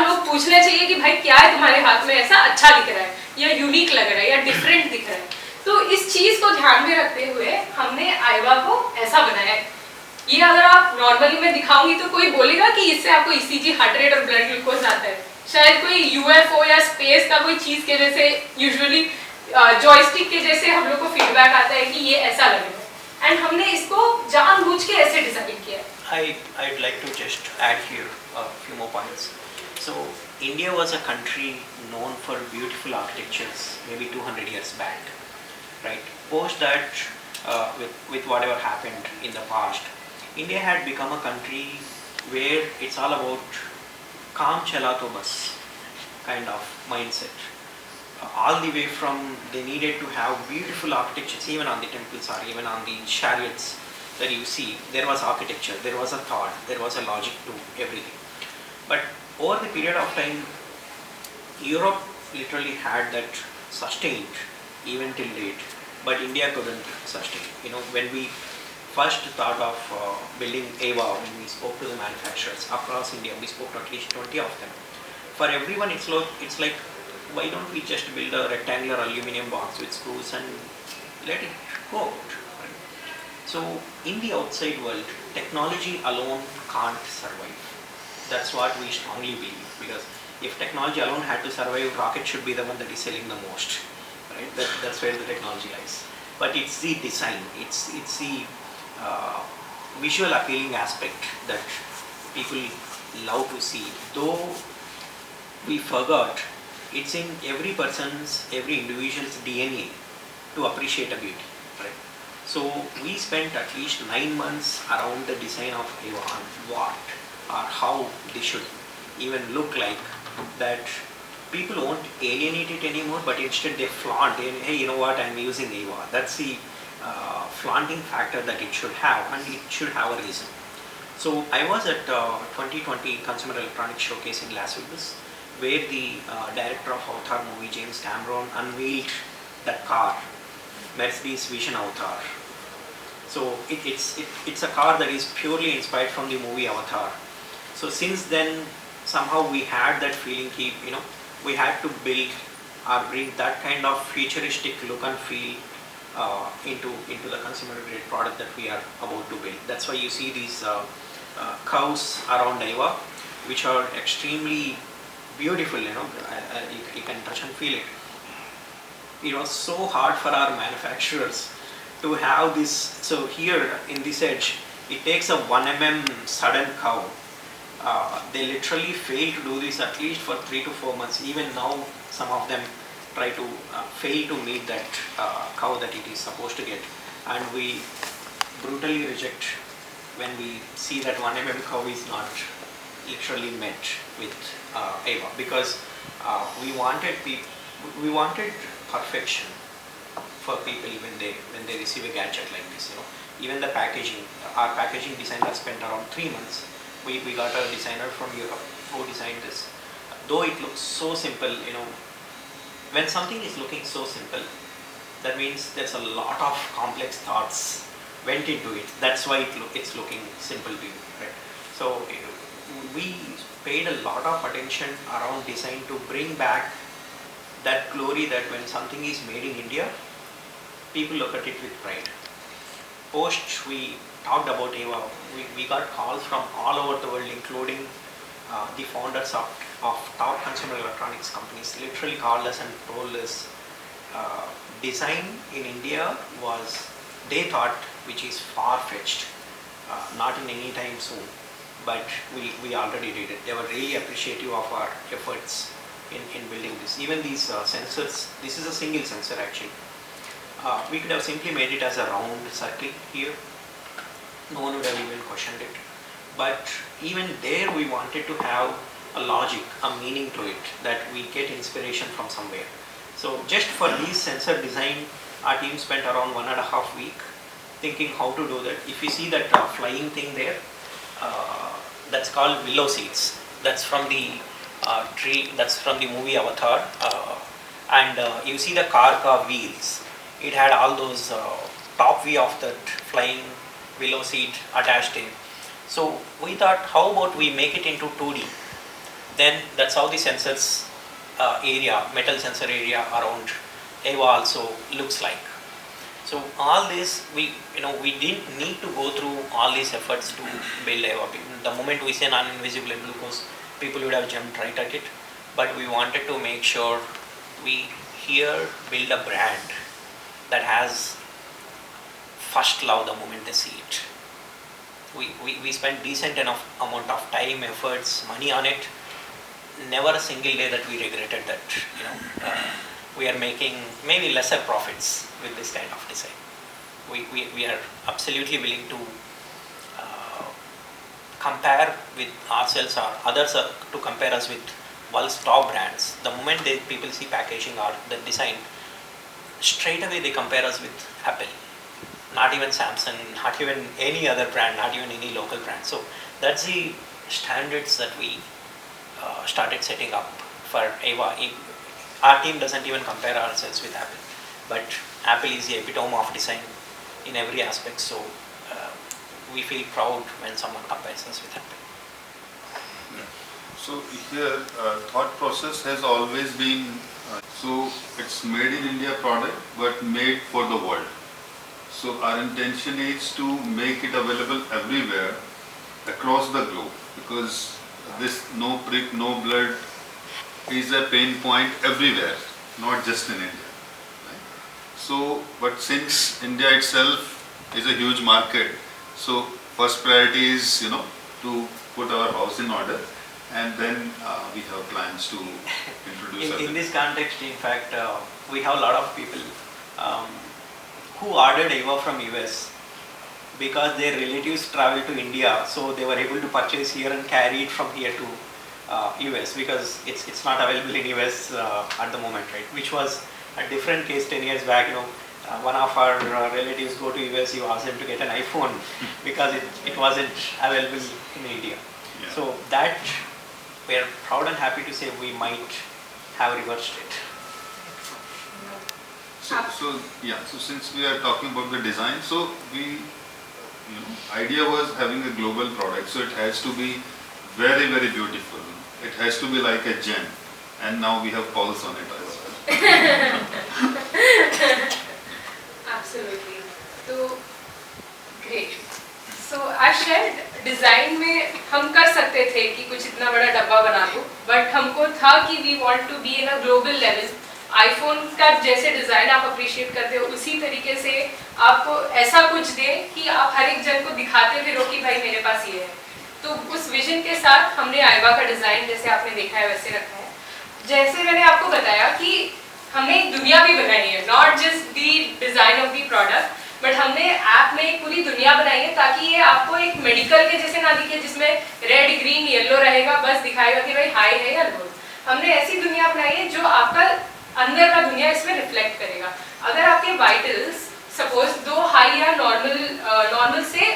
Speaker 1: लोग पूछने चाहिए कि भाई क्या है तुम्हारे हाथ में, ऐसा अच्छा दिख रहा है या यूनिक लग रहा है या डिफरेंट दिख रहा है। तो इस चीज को ध्यान में रखते हुए हमने आईवा को ऐसा बनाया है। ये अगर आप नॉर्मली मैं दिखाऊंगी तो कोई बोलेगा कि इससे आपको ईसीजी, हार्ट रेट और ब्लड ग्लूकोज आता है, शायद कोई यूएफओ या स्पेस का कोई चीज के जैसे यूजुअली जॉयस्टिक के जैसे हम लोग को फीडबैक आता है कि ये ऐसा लगे, एंड हमने इसको जानबूझ के ऐसे डिजाइन किया है।
Speaker 5: I'd like to just add here a few more points. So India was a country known for beautiful architectures maybe 200 years back, right? Post that, with whatever happened in the past, India had become a country where it's all about 𝗂𝗵𝗲𝗋𝗄𝗏 kind of mindset. All the way from they needed to have beautiful architectures even on the temples or even on the chariots that you see. There was architecture, there was a thought, there was a logic to everything. But over the period of time, Europe literally had that sustained even till date, but India couldn't sustain. You know, when we first thought of building EYVA, when we spoke to the manufacturers across India, we spoke to at least 20 of them. For everyone, it's like, why don't we just build a rectangular aluminum box with screws and let it go out? Right? So in the outside world, technology alone can't survive. That's what we strongly believe, because if technology alone had to survive, rocket should be the one that is selling the most, right? That's where the technology lies. But it's the design, it's the visual appealing aspect that people love to see. Though we forgot, it's in every individual's DNA to appreciate a beauty, right? So we spent at least 9 months around the design of EYVA on what or how they should even look like, that people won't alienate it anymore, but instead they flaunt, and hey, you know what, I'm using EYVA. That's the flaunting factor that it should have, and it should have a reason. So I was at 2020 Consumer Electronics Showcase in Las Vegas, where the director of Avatar movie, James Cameron, unveiled that car, Mercedes Vision Avatar. So it's a car that is purely inspired from the movie Avatar. So since then, somehow we had that feeling, you know, we had to build or bring that kind of futuristic look and feel into the consumer grade product that we are about to build. That's why you see these curves around EYVA, which are extremely beautiful. You know, you can touch and feel it. It was so hard for our manufacturers to have this. So here in this edge, it takes a 1 mm sudden curve. They literally fail to do this at least for 3 to 4 months. Even now, some of them try to fail to meet that curve that it is supposed to get, and we brutally reject when we see that 1 mm curve is not literally met with EYVA, because we wanted perfection for people when they receive a gadget like this. You know, even the packaging, our packaging designer spent around 3 months. We got a designer from Europe who designed this. Though it looks so simple, you know, when something is looking so simple, that means there's a lot of complex thoughts went into it. That's why it's looking simple to you, right? So we paid a lot of attention around design to bring back that glory that when something is made in India, people look at it with pride. Post we talked about EYVA, we got calls from all over the world, including the founders of top consumer electronics companies. Literally called us and told us design in India was, they thought, which is far-fetched, not in any time soon, but we already did it. They were really appreciative of our efforts in building this. Even these sensors, this is a single sensor actually. We could have simply made it as a round circle here, no one would have even questioned it. But even there we wanted to have a logic, a meaning to it, that we get inspiration from somewhere. So just for these sensor design, our team spent around 1.5 weeks thinking how to do that. If you see that flying thing there, that's called willow seeds. That's from the tree, that's from the movie Avatar. And you see the 𝗂𝗃 wheels. It had all those top view of that flying willow seed attached in. So we thought, how about we make it into 2D? Then that's how the sensors area, metal sensor area around EYVA also looks like. So all this, we didn't need to go through all these efforts to build EYVA. The moment we say non-invisible glucose, people would have jumped right at it. But we wanted to make sure we here build a brand that has first love the moment they see it. We spent decent enough amount of time, efforts, money on it. Never a single day that we regretted that, we are making maybe lesser profits with this kind of design. We are absolutely willing to compare with ourselves or others to compare us with world's top brands. The moment people see packaging or the design, straight away they compare us with Apple. Not even Samsung, not even any other brand, not even any local brand. So that's the standards that we started setting up for EYVA. Our team doesn't even compare ourselves with Apple, but Apple is the epitome of design in every aspect. So we feel proud when someone compares us with Apple.
Speaker 6: So here, thought process has always been, so it's made in India product, but made for the world. So our intention is to make it available everywhere, across the globe, because this no prick, no blood is a pain point everywhere, not just in India. Right? So, but since India itself is a huge market, so first priority is, to put our house in order, and then we have plans to introduce
Speaker 5: in this context, in fact, we have a lot of people who ordered EYVA from US because their relatives traveled to India, so they were able to purchase here and carry it from here to US, because it's not available in US at the moment, right? Which was a different case 10 years back. One of our relatives go to US, you ask them to get an iPhone because it wasn't available in India.
Speaker 6: Yeah.
Speaker 5: So that we are proud and happy to say we might have reversed it.
Speaker 6: So since we are talking about the design, so we, idea was having a global product, so it has to be very, very beautiful. It has to be like a gem, and now we have pulse on it as well.
Speaker 1: Absolutely. So great. So I shared design में हम कर सकते थे कि कुछ इतना बड़ा डब्बा बना दो, बट हमको था कि we want to be in a global level. IPhone का जैसे डिजाइन आप अप्रिशिएट करते हो, उसी तरीके से आपको ऐसा कुछ दे कि आप हर एक जन को दिखाते फिरो कि भाई मेरे पास ये है. तो उस विजन के साथ हमने EYVA का डिजाइन जैसे आपने देखा है वैसे रखा है. जैसे मैंने आपको बताया कि हमने एक दुनिया भी बनाई है, not just the design of the product, but हमने ऐप में एक पूरी दुनिया बनाई है ताकि ये आपको एक मेडिकल के जैसे ना दिखे जिसमें रेड ग्रीन येलो रहेगा, बस दिखाएगा कि भाई हाई है या लो. हमने ऐसी दुनिया बनाई है जो आपका अंदर का दुनिया इसमें रिफ्लेक्ट करेगा. अगर आपके वाइटल्स सपोज 2 हाई या नॉर्मल से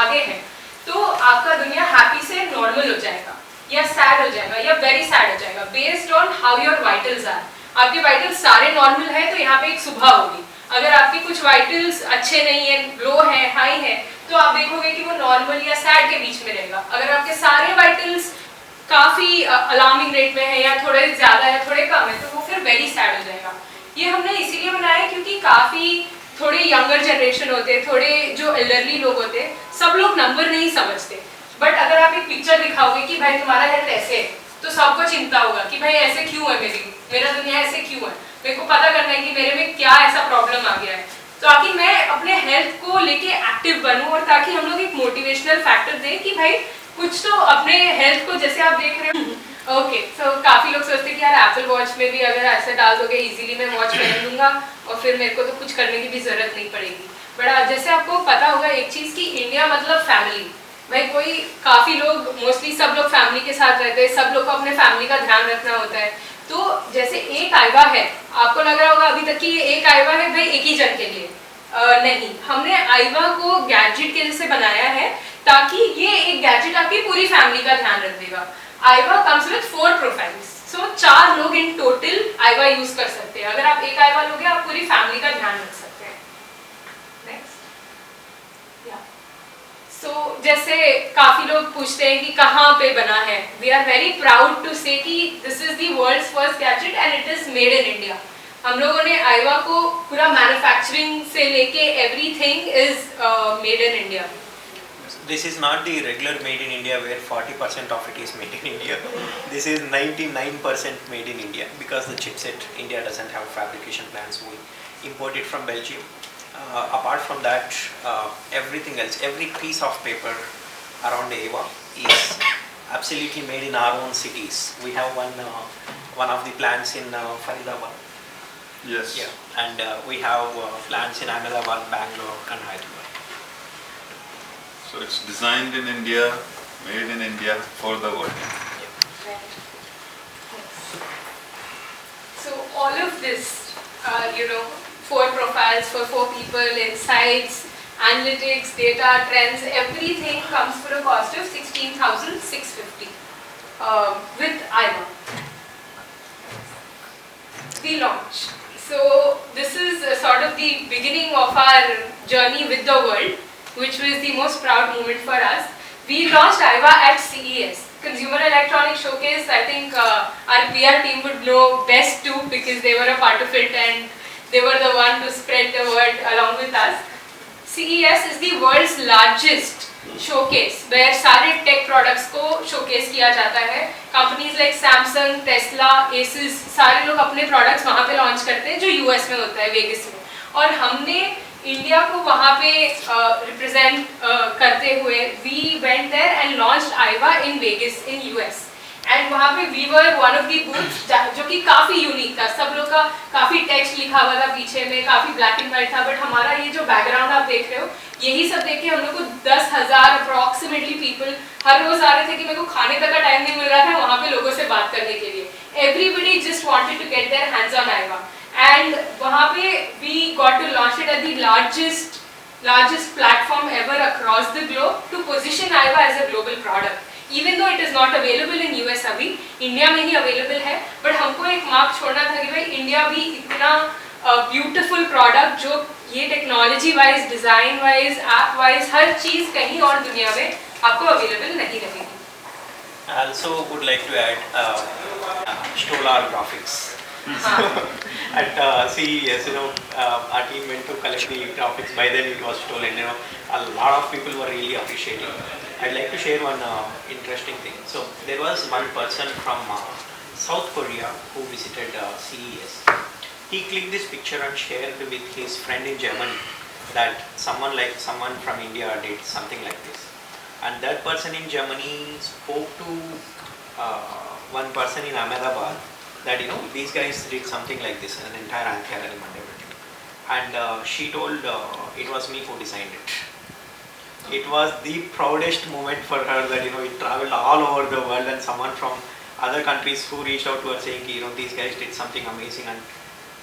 Speaker 1: आगे हैं, तो आपका दुनिया हैप्पी से नॉर्मल हो जाएगा या सैड हो जाएगा या वेरी सैड हो जाएगा, based on how your vitals are. आपके वाइटल्स सारे नॉर्मल है तो यहाँ पे एक सुबह होगी. अगर आपके कुछ वाइटल्स अच्छे नहीं है, लो है, हाई है, तो आप देखोगे कि वो नॉर्मल या सैड के बीच में रहेगा. अगर आपके सारे वाइटल्स काफी अलार्मिंग रेट में है या थोड़े ज्यादा या थोड़े कम है, तो वो फिर वेरी सैड हो जाएगा. ये हमने इसीलिए बनाया क्योंकि काफी थोड़े यंगर जनरेशन होते, थोड़े जो एल्डरली लोग होते, सब लोग नंबर नहीं समझते. बट अगर आप एक पिक्चर दिखाओगे कि भाई तुम्हारा हेल्थ ऐसे है, तो सबको चिंता होगा कि भाई ऐसे क्यों है, मेरा दुनिया ऐसे क्यों है, मेरे को पता करना है कि मेरे में क्या ऐसा प्रॉब्लम आ गया है. तो ताकि मैं अपने हेल्थ को लेके एक्टिव बनूं और ताकि हम लोग एक मोटिवेशनल फैक्टर दें कि भाई कुछ तो अपने हेल्थ को, जैसे आप देख रहे हो ओके. सो काफ़ी लोग सोचते हैं कि यार एप्पल वॉच में भी अगर ऐसा डाल दोगे इजीली मैं वॉच पहन लूँगा और फिर मेरे को तो कुछ करने की भी ज़रूरत नहीं पड़ेगी. बड़ा जैसे आपको पता होगा एक चीज़ कि इंडिया मतलब फैमिली, भाई कोई काफ़ी लोग मोस्टली सब लोग फैमिली के साथ रहते हैं, सब लोग को अपने फैमिली का ध्यान रखना होता है। तो जैसे एक आईवा है, आपको लग रहा होगा अभी तक कि ये एक आईवा है भाई एक ही जन के लिए, नहीं, हमने आईवा को गैजेट के जैसे बनाया है ताकि ये एक गैजेट आपकी पूरी फैमिली का ध्यान रख देगा। आईवा कम्स विद 4 प्रोफाइल्स, सो 4 लोग इन टोटल आईवा यूज कर सकते हैं। अगर आप एक आईवा लोगे आप पूरी फैमिली का ध्यान रख सकते हैं। नेक्स्ट, या सो जैसे काफी लोग पूछते हैं कि कहाँ पे बना है, we are very proud to say कि this is the world's first gadget and it is made in India. हम लोगों ने आईवा को पूरा मैन्युफैक्चरिंग से लेके everything is made in India.
Speaker 5: This is not the regular made in India where 40% of it is made in India. This is 99% made in India because the chipset India doesn't have fabrication plants. We import it from Belgium. Apart from that, everything else, every piece of paper around EYVA is absolutely made in our own cities. We have one of the plants in Faridabad.
Speaker 6: Yes.
Speaker 5: Yeah, and we have plants in Ahmedabad, Bangalore, and Hyderabad.
Speaker 6: So it's designed in India, made in India for the world.
Speaker 1: Right. So all of this, 4 profiles for 4 people, insights, analytics, data, trends, everything comes for a cost of 16,650 with EYVA. The launch. So this is sort of the beginning of our journey with the world, which was the most proud moment for us. We launched EYVA at CES, Consumer Electronics Showcase. I think our PR team would know best too because they were a part of it and they were the one to spread the word along with us. CES is the world's largest showcase where सारे tech products को showcase किया जाता है। Companies like Samsung, Tesla, Asus, सारे लोग अपने products वहाँ पे launch करते हैं जो US में होता है, वेगस में। और हमने इंडिया को वहाँ पे रिप्रेजेंट करते हुए we went there and launched EYVA in Vegas in US and वहाँ पे we were one of the booths जो कि काफ़ी यूनिक था। सब लोग का काफ़ी टेक्स्ट लिखा हुआ था पीछे में, काफ़ी ब्लैक एंड वाइट था, बट हमारा ये जो बैकग्राउंड आप देख रहे हो यही सब देख के हम लोग को 10,000 अप्रॉक्सीमेटली पीपल हर रोज आ रहे थे कि मेरे को खाने तक का टाइम नहीं मिल रहा था वहाँ पे लोगों से बात करने के लिए। Everybody just wanted to get their hands on EYVA and वहाँ पे we got to launch it at the largest platform ever across the globe to position EYVA as a global product. Even though it is not available in US अभी, India में ही available है, but हमको एक mark छोड़ना था कि भाई India भी इतना ब्यूटीफुल प्रोडक्ट जो ये technology wise, design wise, app wise हर चीज़ कहीं और दुनिया में आपको अवेलेबल नहीं रहेगी।
Speaker 5: I also would like to add Stolar graphics. At CES, our team went to collect the graphics. By then it was stolen. A lot of people were really appreciating. I'd like to share one interesting thing. So there was one person from South Korea who visited CES. He clicked this picture and shared with his friend in Germany that someone from India did something like this. And that person in Germany spoke to one person in Ahmedabad that these guys did something like this, an entire algorithm and everything. And she told it was me who designed it. It was the proudest moment for her that it traveled all over the world and someone from other countries who reached out to her saying these guys did something amazing, and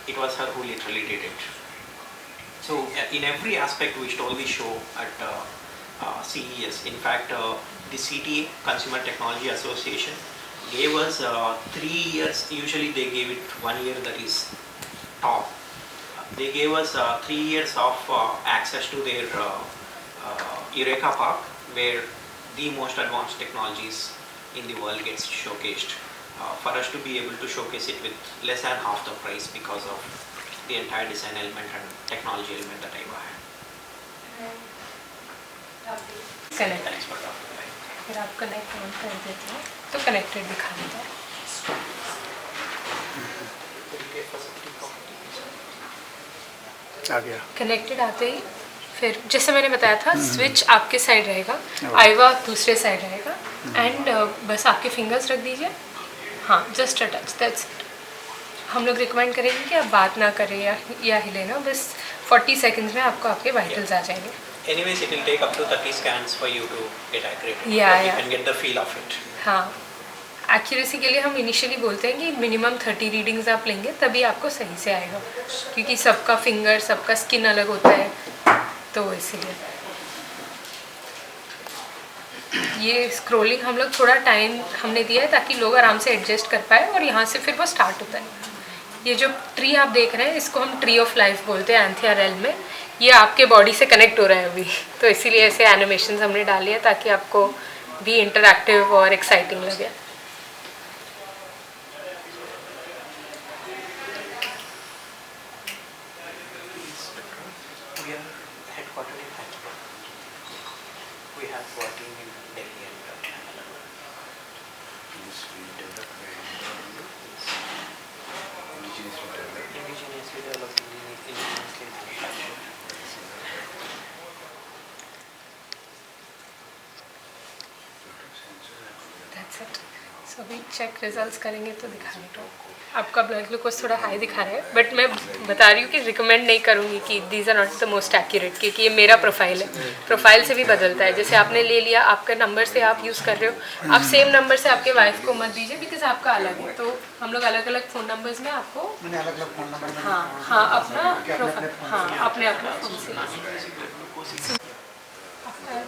Speaker 5: it was her who literally did it. So in every aspect we stole the show at CES. In fact, the CTA, Consumer Technology Association, gave us 3 years. Usually they gave it 1 year, that is top. They gave us 3 years of access to their Eureka Park, where the most advanced technologies in the world gets showcased. For us to be able to showcase it with less than half the price because of the entire design element and technology element that EYVA had.
Speaker 1: Connect,
Speaker 5: Thanks for talking about it.
Speaker 1: अगर आप connect on कर देते हैं तो connected दिखा देता है।
Speaker 4: आ गया।
Speaker 1: कनेक्टेड आते ही फिर जैसे मैंने बताया था स्विच आपके साइड रहेगा, EYVA दूसरे साइड रहेगा एंड बस आपके फिंगर्स रख दीजिए, हाँ just a touch, that's it. हम लोग रिकमेंड करेंगे कि आप बात ना करें या हिले ना, बस 40 सेकंड्स में आपको आपके वाइटल्स आ जाएंगे.
Speaker 5: Anyways, it will take up to 30 scans for you to get accurate.
Speaker 1: Yeah,
Speaker 5: You
Speaker 1: yeah.
Speaker 5: can get the feel of it.
Speaker 1: हाँ, एक्यूरेसी के लिए हम इनिशियली बोलते हैं कि मिनिमम 30 रीडिंग्स आप लेंगे तभी आपको सही से आएगा, क्योंकि सबका फिंगर, सबका स्किन अलग होता है, तो इसीलिए ये स्क्रॉलिंग हम लोग थोड़ा टाइम हमने दिया है ताकि लोग आराम से एडजस्ट कर पाए, और यहाँ से फिर वो स्टार्ट होता है. ये जो ट्री आप देख रहे हैं इसको हम ट्री ऑफ लाइफ बोलते हैं एंथिया रेल्म में. ये आपके बॉडी से कनेक्ट हो रहा है अभी, तो इसीलिए ऐसे एनिमेशंस हमने डाली है ताकि आपको भी इंटरैक्टिव और एक्साइटिंग लगे.
Speaker 5: We are headquartered in Hyderabad. We have working in Delhi and Ahmedabad. Indigenously developed, indigenously manufactured.
Speaker 1: That's it. So अभी चेक रिजल्ट्स करेंगे तो दिखा रही हूँ. आपका ब्लड ग्लूकोज थोड़ा हाई दिखा रहा है, बट मैं बता रही हूँ कि रिकमेंड नहीं करूँगी कि these are not the most accurate, क्योंकि ये मेरा प्रोफाइल है. प्रोफाइल से भी बदलता है. जैसे आपने ले लिया, आपका नंबर से आप यूज़ कर रहे हो, आप सेम नंबर से आपके वाइफ को मत दीजिए, बिकॉज आपका अलग है. तो हम लोग अलग अलग फ़ोन नंबर्स में आपको हाँ अपना प्रोफाइल अपने अपना फ़ोन से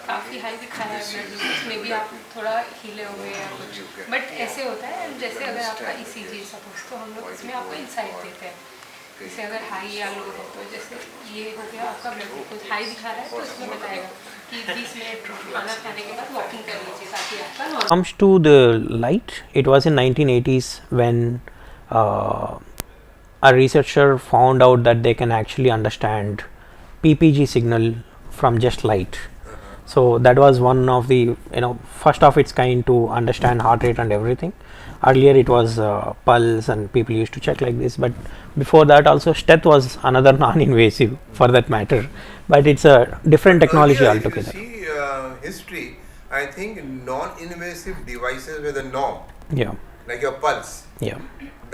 Speaker 1: काफ़ी हाई दिखाया है ब्लड ग्लूकोज में भी, आप थोड़ा हिले हुए या कुछ, बट ऐसे होता है. जैसे अगर आपका ECG सपोज, तो हम लोग इसमें आपको इंसाइट देते हैं. जैसे अगर हाई या लो है, तो जैसे ये हो गया आपका ब्लड ग्लूकोज हाई दिखा रहा है, तो इसमें बताएगा कि 20 मिनट खाना खाने के बाद वॉकिंग कर लीजिए ताकि आपका normal.
Speaker 5: Comes to the light, it was in 1980s when a researcher found out that they can actually understand PPG signal from just light. So that was one of the first of its kind to understand heart rate and everything. Earlier it was pulse and people used to check like this, but before that also STET was another non-invasive for that matter, but it's a different technology
Speaker 7: Earlier,
Speaker 5: altogether.
Speaker 7: If you see history, I think non-invasive devices were the norm,
Speaker 5: Yeah,
Speaker 7: like your pulse.
Speaker 5: yeah,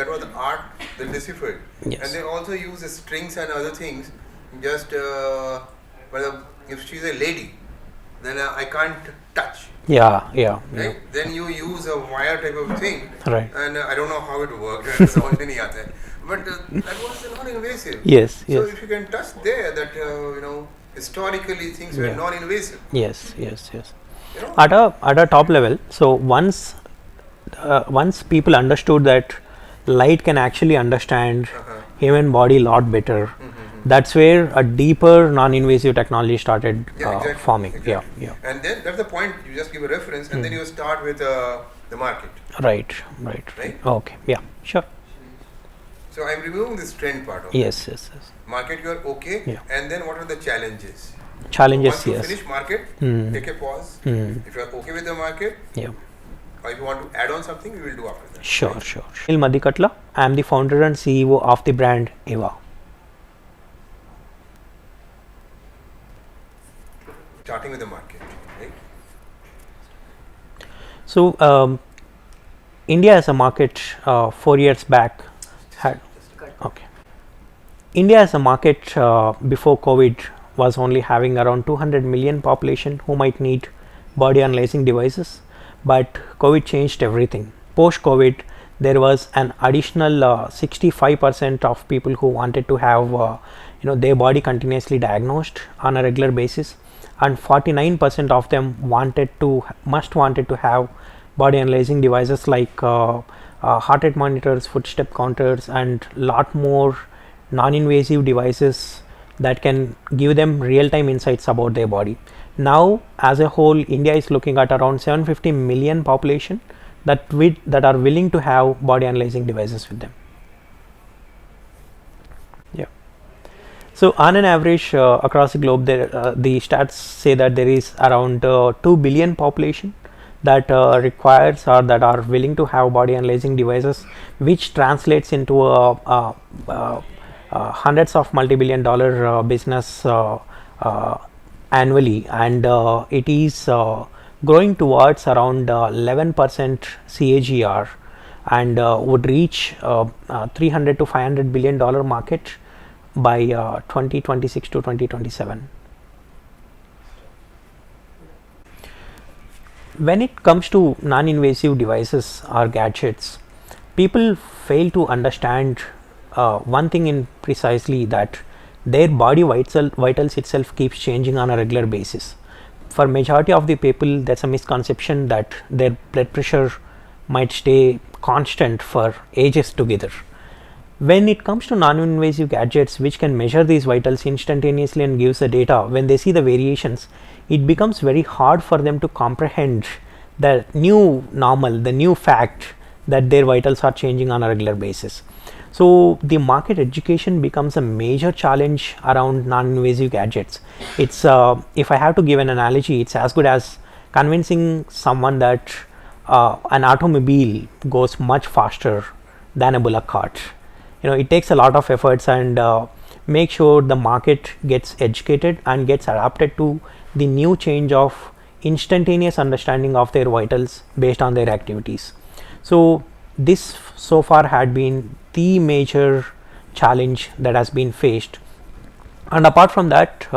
Speaker 7: That was the art they deciphered.
Speaker 5: Yes.
Speaker 7: And they also use the strings and other things. Just if she's a lady, then I can't touch.
Speaker 5: yeah.
Speaker 7: Right? Then you use a wire type of thing.
Speaker 5: Right.
Speaker 7: And I don't know how it worked. समझ में नहीं आता है. But that was non-invasive.
Speaker 5: Yes,
Speaker 7: So
Speaker 5: yes.
Speaker 7: if you can touch there, that historically things were
Speaker 5: Yeah.
Speaker 7: non-invasive.
Speaker 5: Yes.
Speaker 7: You know?
Speaker 5: At a top level, so once people understood that light can actually understand human body a lot better, that's where a deeper non-invasive technology started
Speaker 7: Exactly,
Speaker 5: forming.
Speaker 7: exactly.
Speaker 5: Yeah.
Speaker 7: And then that's the point. You just give a reference, and then you start with the market.
Speaker 5: Right.
Speaker 7: Right?
Speaker 5: Okay. Yeah. Sure.
Speaker 7: So I'm removing this trend part of
Speaker 5: Yes.
Speaker 7: market. You are okay.
Speaker 5: Yeah.
Speaker 7: And then what are the challenges?
Speaker 5: Challenges.
Speaker 7: Once you
Speaker 5: Yes.
Speaker 7: finish market, take a pause. If you are okay with the market,
Speaker 5: Yeah.
Speaker 7: or if you want to add on something, we will do after that.
Speaker 5: Sure. 𝗙𝗵𝗲𝗏. I am the founder and CEO of the brand EYVA.
Speaker 7: Starting with the market, right?
Speaker 5: So India as a market 4 years back had India as a market before COVID was only having around 200 million population who might need body analyzing devices, but COVID changed everything. Post COVID, there was an additional 65% of people who wanted to have their body continuously diagnosed on a regular basis, and 49% of them wanted to have body analyzing devices like heart rate monitors, footstep counters, and lot more non-invasive devices that can give them real-time insights about their body. Now, as a whole, India is looking at around 750 million population that are willing to have body analyzing devices with them. So on an average across the globe, the stats say that there is around 2 billion population that requires or that are willing to have body analyzing devices, which translates into hundreds of multi-billion dollar business annually, and it is growing towards around 11% CAGR, and would reach $300 to $500 billion market by 2026 to 2027. When it comes to non-invasive devices or gadgets, people fail to understand one thing in precisely that their body vitals itself keeps changing on a regular basis. For majority of the people, there's a misconception that their blood pressure might stay constant for ages together. When it comes to non-invasive gadgets which can measure these vitals instantaneously and gives the data, when they see the variations, it becomes very hard for them to comprehend the new normal, the new fact that their vitals are changing on a regular basis. So the market education becomes a major challenge around non-invasive gadgets. It's if I have to give an analogy, it's as good as convincing someone that an automobile goes much faster than a bullock cart. It takes a lot of efforts, and make sure the market gets educated and gets adapted to the new change of instantaneous understanding of their vitals based on their activities. So this so far had been the major challenge that has been faced, and apart from that,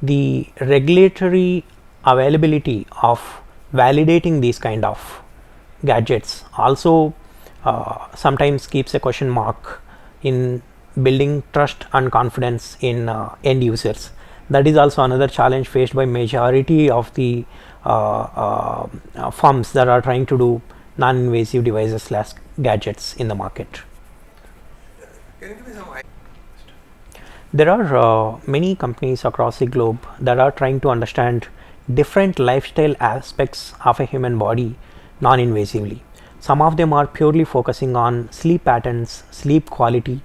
Speaker 5: the regulatory availability of validating these kind of gadgets also sometimes keeps a question mark in building trust and confidence in end users. That is also another challenge faced by majority of the firms that are trying to do non-invasive devices / gadgets in the market.
Speaker 7: Can you give me some idea?
Speaker 5: There are many companies across the globe that are trying to understand different lifestyle aspects of a human body non-invasively. Some of them are purely focusing on sleep patterns, sleep quality,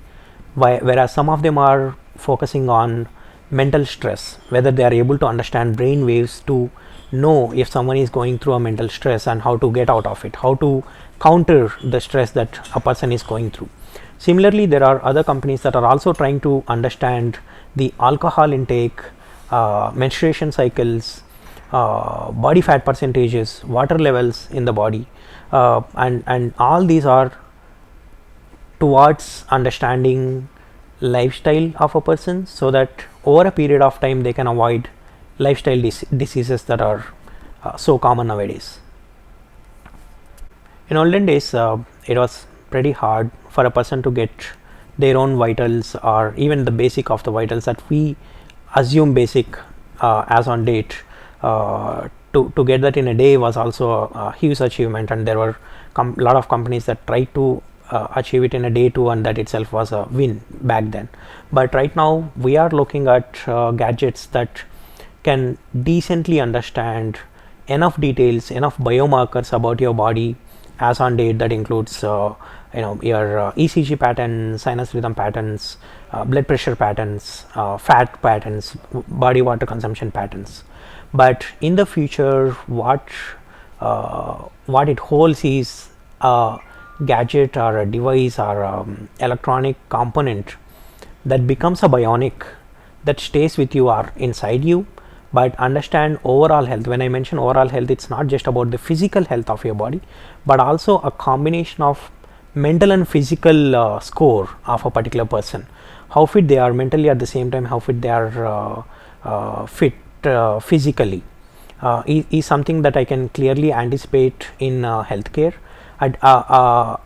Speaker 5: whereas some of them are focusing on mental stress, whether they are able to understand brain waves to know if someone is going through a mental stress and how to get out of it, how to counter the stress that a person is going through. Similarly, there are other companies that are also trying to understand the alcohol intake, menstruation cycles, body fat percentages, water levels in the body, and all these are towards understanding lifestyle of a person, so that over a period of time they can avoid lifestyle diseases that are so common nowadays. In olden days, it was pretty hard for a person to get their own vitals, or even the basic of the vitals that we assume basic as on date. To get that in a day was also a huge achievement, and there were a lot of companies that tried to achieve it in a day too, and that itself was a win back then. But right now we are looking at gadgets that can decently understand enough details, enough biomarkers about your body as on date. That includes your ECG patterns, sinus rhythm patterns, blood pressure patterns, fat patterns, body water consumption patterns. But in the future, what it holds is a gadget or a device or electronic component that becomes a bionic, that stays with you or inside you, but understand overall health. When I mention overall health, it's not just about the physical health of your body, but also a combination of mental and physical score of a particular person. How fit they are mentally, at the same time how fit they are fit physically is something that I can clearly anticipate in healthcare.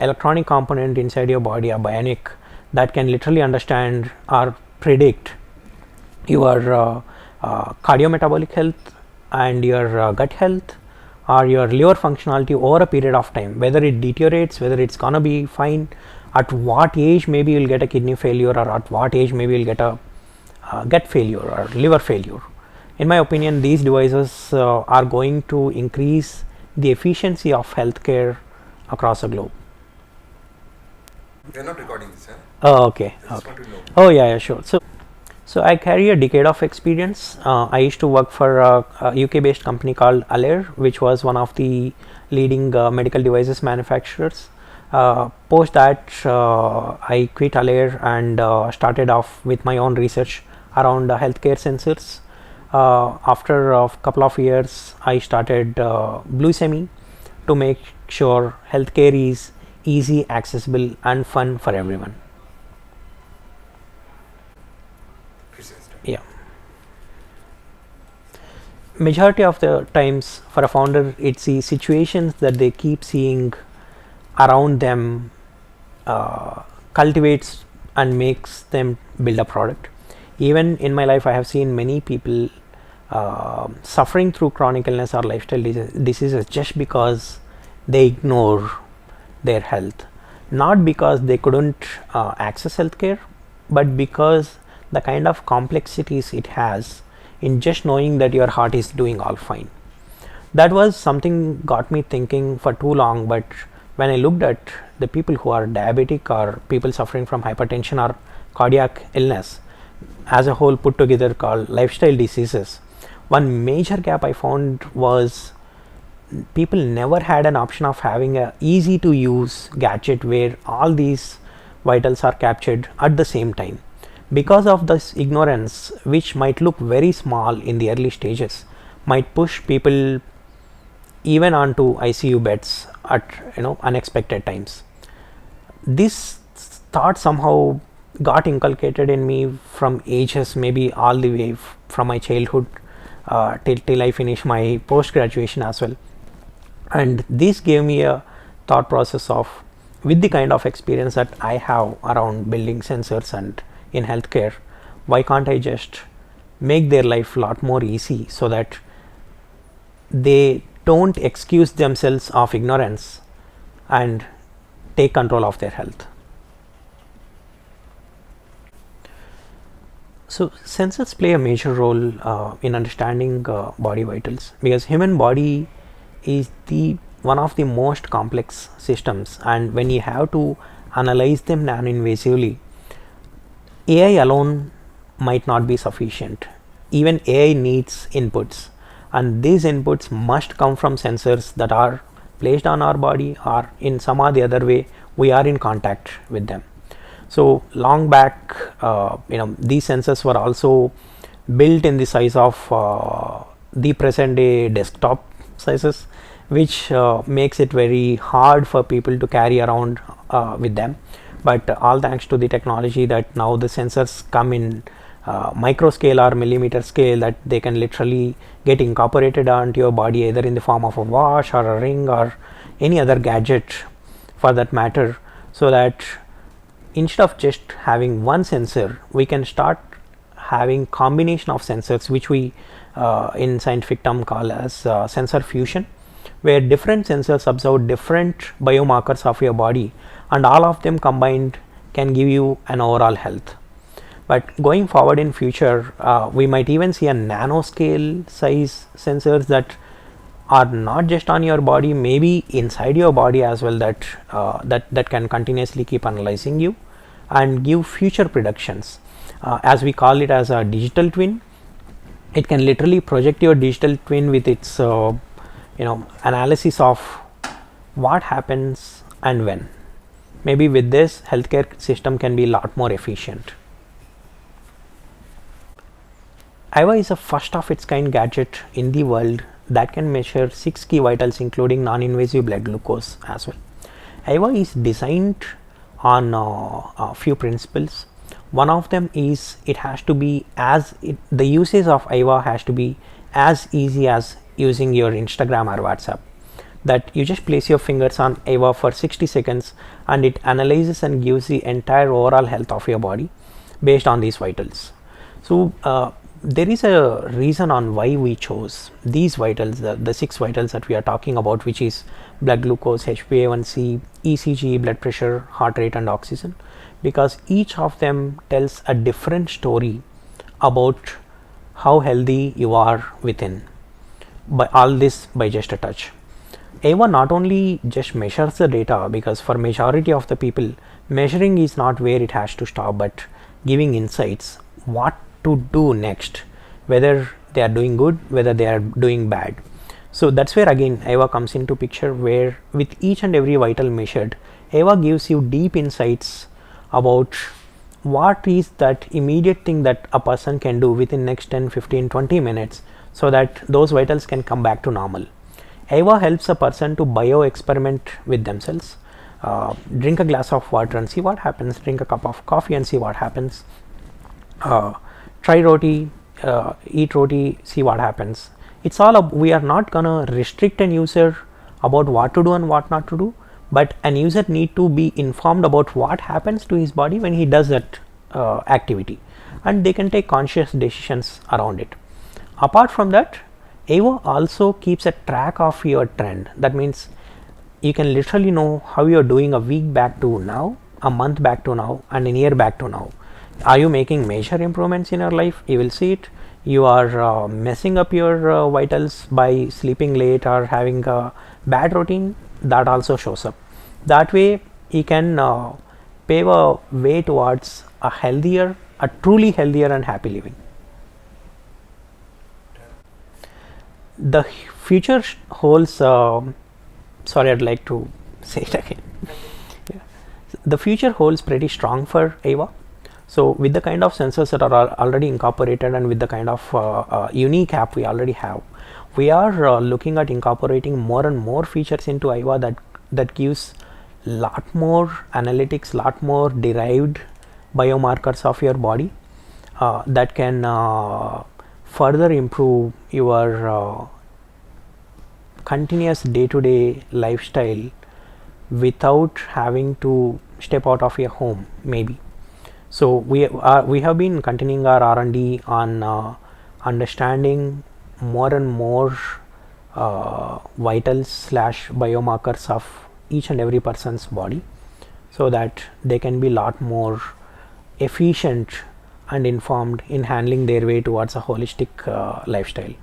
Speaker 5: Electronic component inside your body, a bionic, that can literally understand or predict your cardiometabolic health and your gut health or your liver functionality over a period of time, whether it deteriorates, whether it's gonna be fine, at what age maybe you'll get a kidney failure, or at what age maybe you'll get a gut failure or liver failure. In my opinion, these devices are going to increase the efficiency of healthcare across the globe.
Speaker 7: They're not recording this, huh?
Speaker 5: Oh, okay.
Speaker 7: I just
Speaker 5: Okay.
Speaker 7: want to know.
Speaker 5: Oh, yeah, sure. So I carry a decade of experience. I used to work for a UK-based company called 𝗂𝗨, which was one of the leading medical devices manufacturers. Post that, I quit 𝗂𝗨 and started off with my own research around healthcare sensors. After a couple of years, I started 𝗵𝗵 to make sure healthcare is easy, accessible, and fun for everyone. majority of the times for a founder, it's the situations that they keep seeing around them cultivates and makes them build a product. Even in my life, I have seen many people suffering through chronic illness or lifestyle diseases just because they ignore their health, not because they couldn't access healthcare, but because the kind of complexities it has in just knowing that your heart is doing all fine. That was something got me thinking for too long, but when I looked at the people who are diabetic or people suffering from hypertension or cardiac illness as a whole put together called lifestyle diseases, one major gap I found was people never had an option of having a easy to use gadget where all these vitals are captured at the same time. Because of this ignorance, which might look very small in the early stages, might push people even onto ICU beds at unexpected times. This thought somehow got inculcated in me from ages, maybe all the way from my childhood till I finished my post graduation as well. And this gave me a thought process of, with the kind of experience that I have around building sensors and in healthcare, why can't I just make their life a lot more easy so that they don't excuse themselves of ignorance and take control of their health. So sensors play a major role in understanding body vitals, because human body is one of the most complex systems, and when you have to analyze them non-invasively, AI alone might not be sufficient. Even AI needs inputs, and these inputs must come from sensors that are placed on our body, or in some or the other way we are in contact with them. So long back, these sensors were also built in the size of the present day desktop sizes, which makes it very hard for people to carry around with them. But all thanks to the technology that now the sensors come in micro scale or millimeter scale, that they can literally get incorporated onto your body either in the form of a watch or a ring or any other gadget for that matter, so that instead of just having one sensor, we can start having combination of sensors, which we in scientific term call as sensor fusion, where different sensors observe different biomarkers of your body, and all of them combined can give you an overall health. But going forward in future, we might even see a nanoscale size sensors that are not just on your body, maybe inside your body as well, that can continuously keep analyzing you and give future predictions. As we call it as a digital twin, it can literally project your digital twin with its analysis of what happens and when. Maybe with this, healthcare system can be a lot more efficient. EYVA is a first of its kind gadget in the world that can measure 6 key vitals, including non-invasive blood glucose as well. EYVA is designed on a few principles. One of them is it has to be the usage of EYVA has to be as easy as using your Instagram or WhatsApp. That you just place your fingers on EYVA for 60 seconds and it analyzes and gives the entire overall health of your body based on these vitals. So there is a reason on why we chose these vitals, the 6 vitals that we are talking about, which is blood glucose, HbA1c, ECG, blood pressure, heart rate and oxygen, because each of them tells a different story about how healthy you are within. By all this by just a touch. EYVA not only just measures the data, because for majority of the people measuring is not where it has to stop, but giving insights what to do next, whether they are doing good, whether they are doing bad. So that's where again EYVA comes into picture, where with each and every vital measured, EYVA gives you deep insights about what is that immediate thing that a person can do within next 10, 15, 20 minutes, so that those vitals can come back to normal. EYVA helps a person to bio experiment with themselves. Drink a glass of water and see what happens. Drink a cup of coffee and see what happens. Try roti, eat roti, see what happens. it's all we are not gonna restrict an user about what to do and what not to do, but an user need to be informed about what happens to his body when he does that activity, and they can take conscious decisions around it. Apart from that, EYVA also keeps a track of your trend. That means you can literally know how you are doing a week back to now, a month back to now, and a year back to now. Are you making major improvements in your life? You will see it. You are messing up your vitals by sleeping late or having a bad routine, that also shows up. That way you can pave a way towards a healthier, a truly healthier and happy living. The future holds, sorry, I'd like to say it again. Yeah. The future holds pretty strong for EYVA. So with the kind of sensors that are already incorporated and with the kind of unique app we already have, we are looking at incorporating more and more features into EYVA that gives lot more analytics, lot more derived biomarkers of your body that can further improve your continuous day-to-day lifestyle without having to step out of your home maybe. So we have been continuing our R&D on understanding more and more vitals / biomarkers of each and every person's body, so that they can be lot more efficient and informed in handling their way towards a holistic lifestyle.